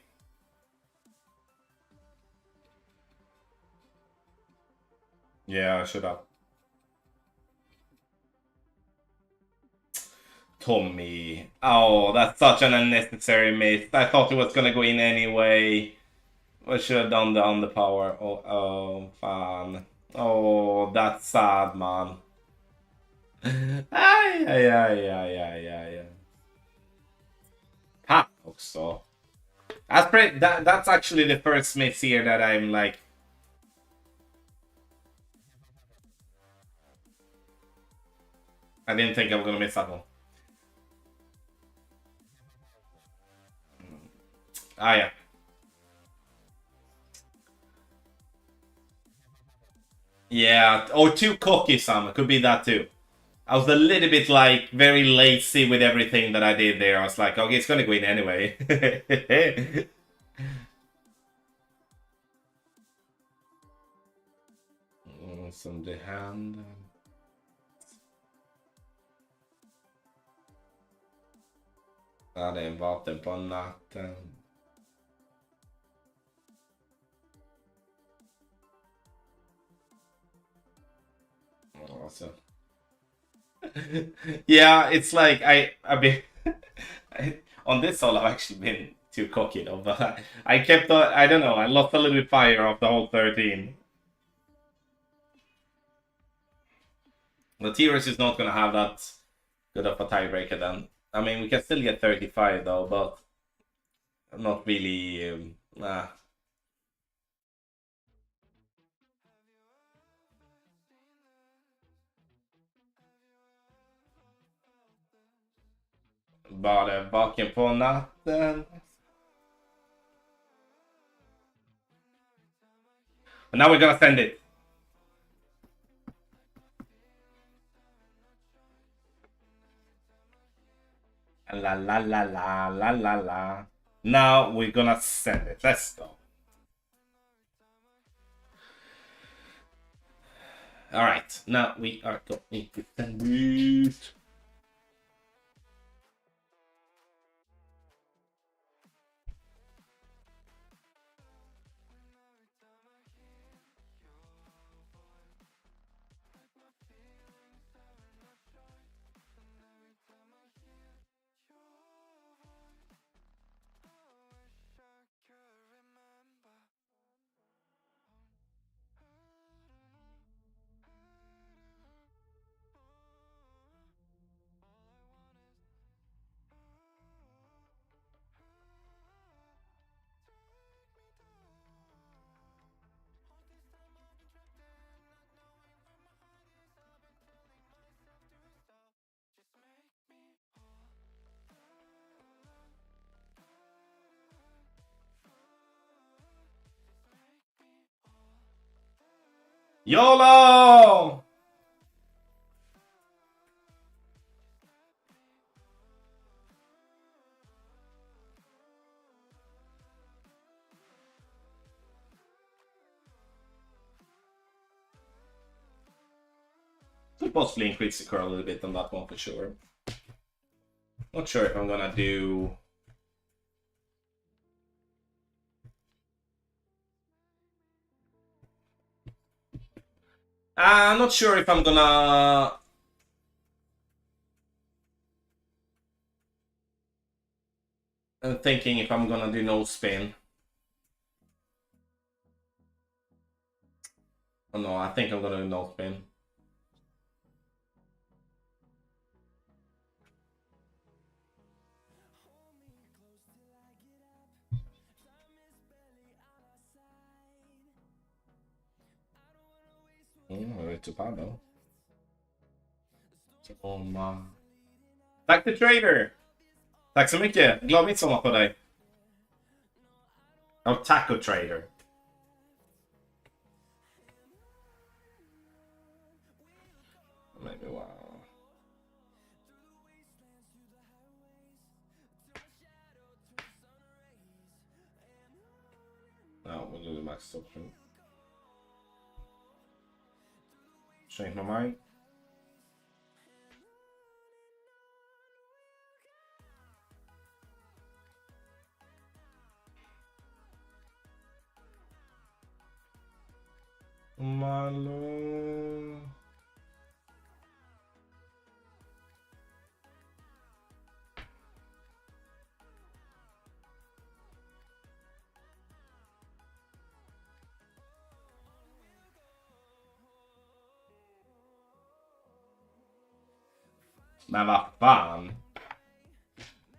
Yeah, I should have. Tommy. Oh, that's such an unnecessary miss. I thought it was gonna go in anyway. I should have done the on the power. Oh, fan. Oh, that's sad, man. Aj, aj, aj, aj, aj, aj, aj. Pack också. That's actually the first miss here that I'm like... I didn't think I was gonna miss that one. Ah, yeah. Yeah, or too cocky, some. It could be that too. I was a little bit like very lazy with everything that I did there. I was like, okay, it's gonna go in anyway. Som det händer. Ja, det är en vapen på natten. Alltså. Yeah, it's like I've been on this all. I've actually been too cocky though, but I kept I don't know. I lost a little bit fire of the whole 13. The T-Rex is not gonna have that good of a tiebreaker then. I mean, we can still get 35 though, but not really. Nah. Bara vaken på natten. And now we're gonna send it. La la la la la la la. Now we're gonna send it. Let's go. Alright, now we are going to send it. YOLO! Could possibly increase the curl a little bit on that one for sure. Not sure if I'm gonna do... I'm not sure if I'm gonna... I'm thinking if I'm gonna do no spin. Oh no, I think I'm gonna do no spin. Too bad though. Tack till Trader! Tack så mycket! Glad midsommar på dig! Oh, Taco Trader. Maybe, wow. No, we'll do the max option. Change my mind. My lord. Men vad fan.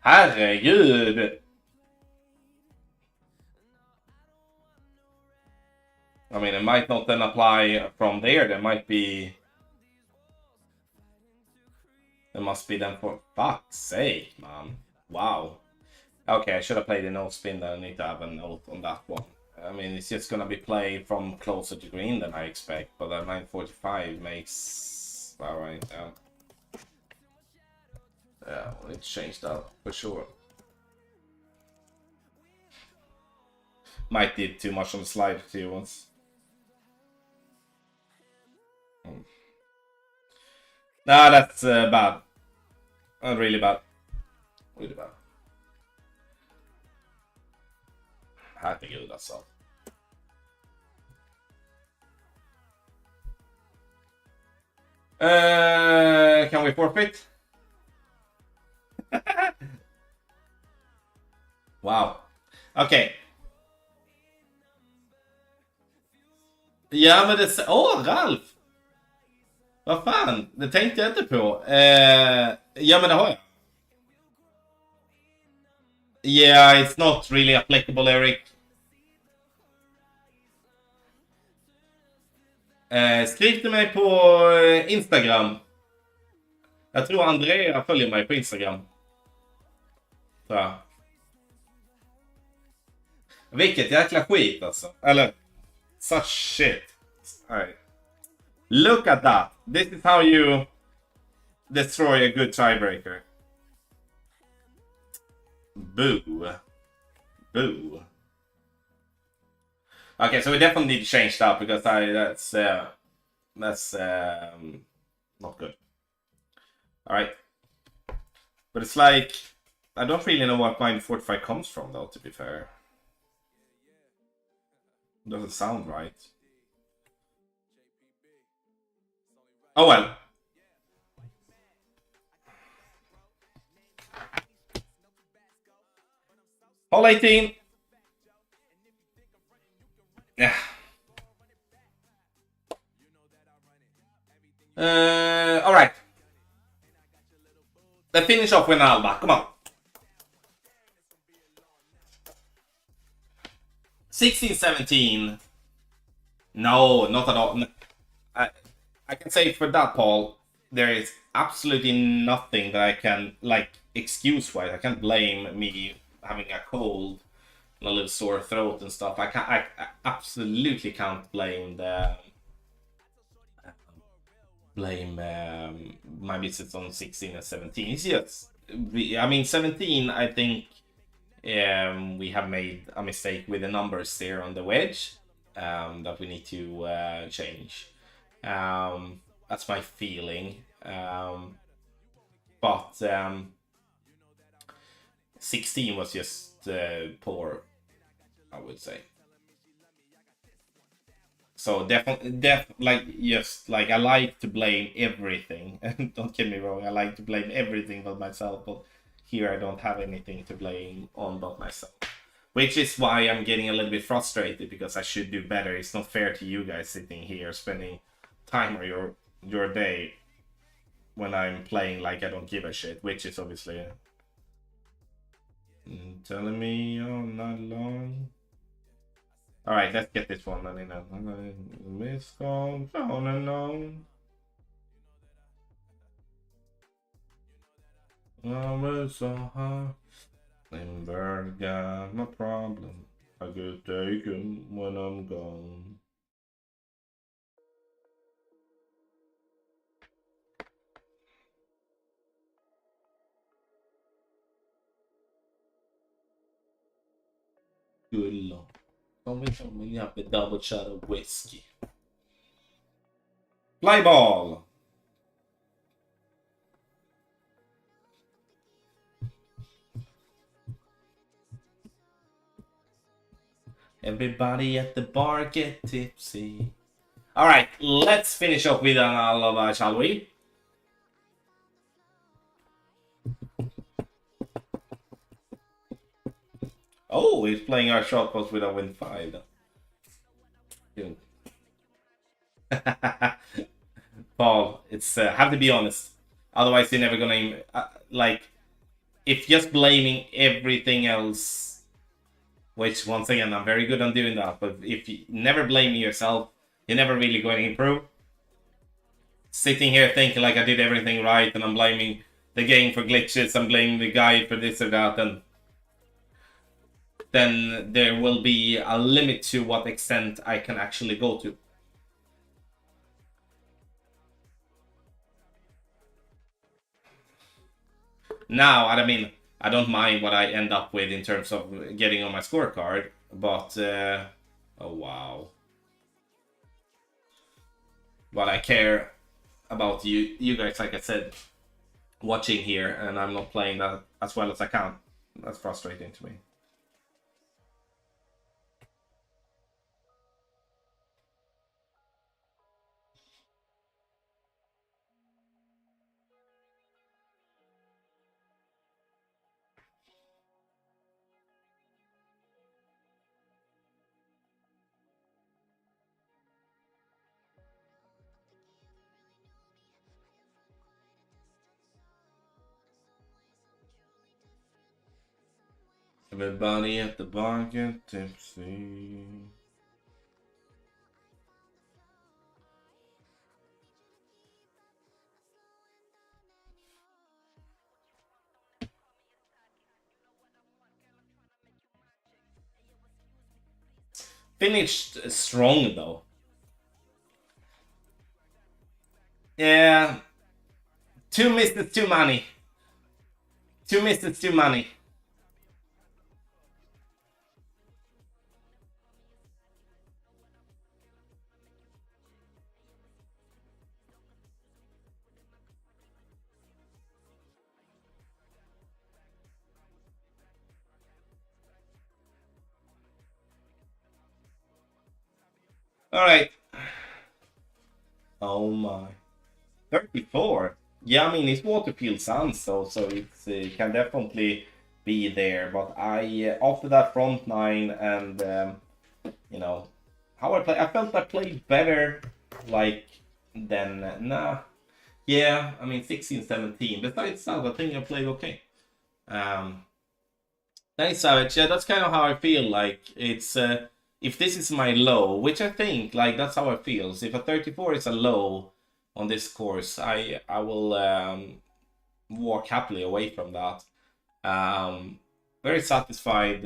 Herregud. I mean, it might not then apply from there. There might be... It must be then for fuck's sake, man. Wow. Okay, I should have played a no spin then. I need to have a note on that one. I mean, it's just gonna be played from closer to green than I expect, but that 945 makes... Alright, yeah. Yeah, well, it's changed that for sure. Might did too much on the slide too once. Nah, that's bad. Really bad. Really bad. Herregud alltså. Can we forfeit? Wow. Okej. Ja, men det... Ralf! Vad fan? Det tänkte jag inte på. Ja, men det har jag. Yeah, it's not really applicable, Eric. Skriv till mig på Instagram. Jag tror Andrea följer mig på Instagram. Så. Vilket jäkla skit alltså. Eller, such shit. Alright. Look at that. This is how you destroy a good tiebreaker. Boo. Boo. Okay, so we definitely need to change that because that's not good. All right, but it's like I don't really know what 945 comes from, though. To be fair, it doesn't sound right. Oh well. Hole 18. Yeah. All right. Let's finish off with an Alba. Come on. 16, 17. No, not at all. I can say for that, Paul, there is absolutely nothing that I can, like, excuse-wise. I can't blame me having a cold and a little sore throat and stuff. I absolutely can't blame the my visits on 16 and 17. It's just, I mean, 17, I think we have made a mistake with the numbers there on the wedge that we need to change. That's my feeling. But 16 was just poor, I would say. So I like to blame everything. Don't get me wrong, I like to blame everything but myself, but here I don't have anything to blame on but myself. Which is why I'm getting a little bit frustrated, because I should do better. It's not fair to you guys sitting here spending time or your day when I'm playing like I don't give a shit, which is obviously telling me all night long. Alright, let's get this one. I miss on and on. I'm so hard. And bird got my problem. I get taken when I'm gone. Good lord. Tell me up a double shot of whiskey. Fly ball. Everybody at the bar get tipsy. Alright, let's finish up with an Alava, shall we? Oh, he's playing our shot post with a win 5. Paul, it's have to be honest. Otherwise, you're never gonna like if just blaming everything else, which once again I'm very good on doing that. But if you never blame yourself, you're never really going to improve. Sitting here thinking like I did everything right and I'm blaming the game for glitches, I'm blaming the guide for this or that, and then there will be a limit to what extent I can actually go to. Now, I mean, I don't mind what I end up with in terms of getting on my scorecard, but oh wow, but I care about you guys, like I said, watching here, and I'm not playing that as well as I can. That's frustrating to me. Everybody at the bar get tipsy. Finished strong though. Yeah, 2 misses too many. 2 misses too many. All right. Oh my. 34. Yeah, I mean it's Waterfield Suns, so it can definitely be there. But I after that front nine and you know how I play, I felt I played better like than nah. Yeah, I mean 16, 17. Besides that, I think I played okay. Um, Nice Savage. Yeah, that's kind of how I feel. Like it's if this is my low, which I think like that's how it feels. If a 34 is a low on this course, I will walk happily away from that. Very satisfied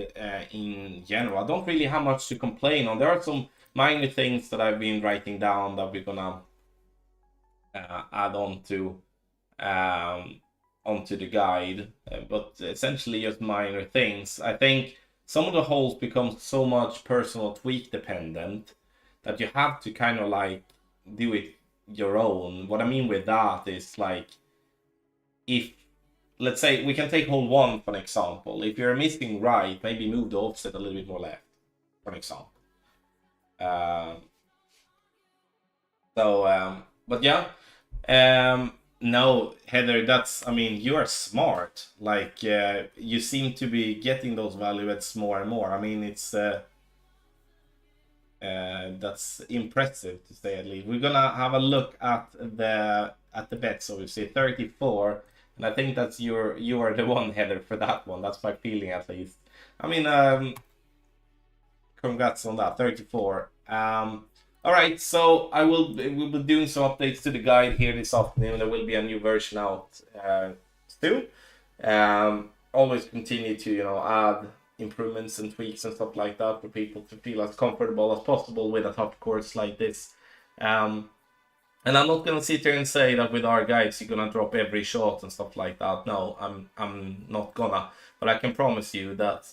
in general. I don't really have much to complain on. There are some minor things that I've been writing down that we're gonna add on to um, onto the guide, but essentially just minor things. I think some of the holes become so much personal tweak dependent that you have to kind of like do it your own. What I mean with that is like if let's say we can take hole one for an example. If you're missing right, maybe move the offset a little bit more left, for an example. Um, but yeah, no, Heather, that's, I mean, you are smart. Like, you seem to be getting those value bets more and more. I mean, that's impressive to say at least. We're gonna have a look at the bets. So we say 34, and I think that's you are the one, Heather, for that one. That's my feeling at least. I mean, congrats on that, 34. All right, so we'll be doing some updates to the guide here this afternoon. There will be a new version out soon. Always continue to add improvements and tweaks and stuff like that for people to feel as comfortable as possible with a tough course like this. And I'm not gonna sit here and say that with our guides you're gonna drop every shot and stuff like that. No, I'm not gonna. But I can promise you that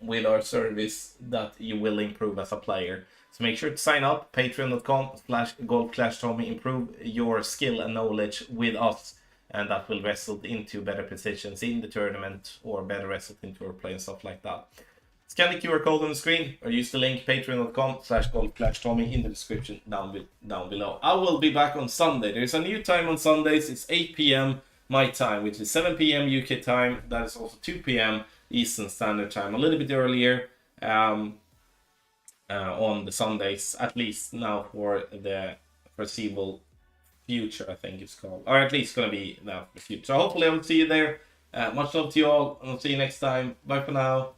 with our service that you will improve as a player. So make sure to sign up, patreon.com/golf/Tommy. Improve your skill and knowledge with us, and that will result into better positions in the tournament or better result in tour play and stuff like that. Scan the QR code on the screen or use the link patreon.com/golf/Tommy in the description down below. I will be back on Sunday. There's a new time on Sundays. It's 8 p.m. my time, which is 7 p.m. UK time. That is also 2 p.m. Eastern Standard Time. A little bit earlier on the Sundays, at least now for the foreseeable Future, I think it's called, or at least gonna be the future. So hopefully I will see you there. Much love to you all, and I'll see you next time. Bye for now.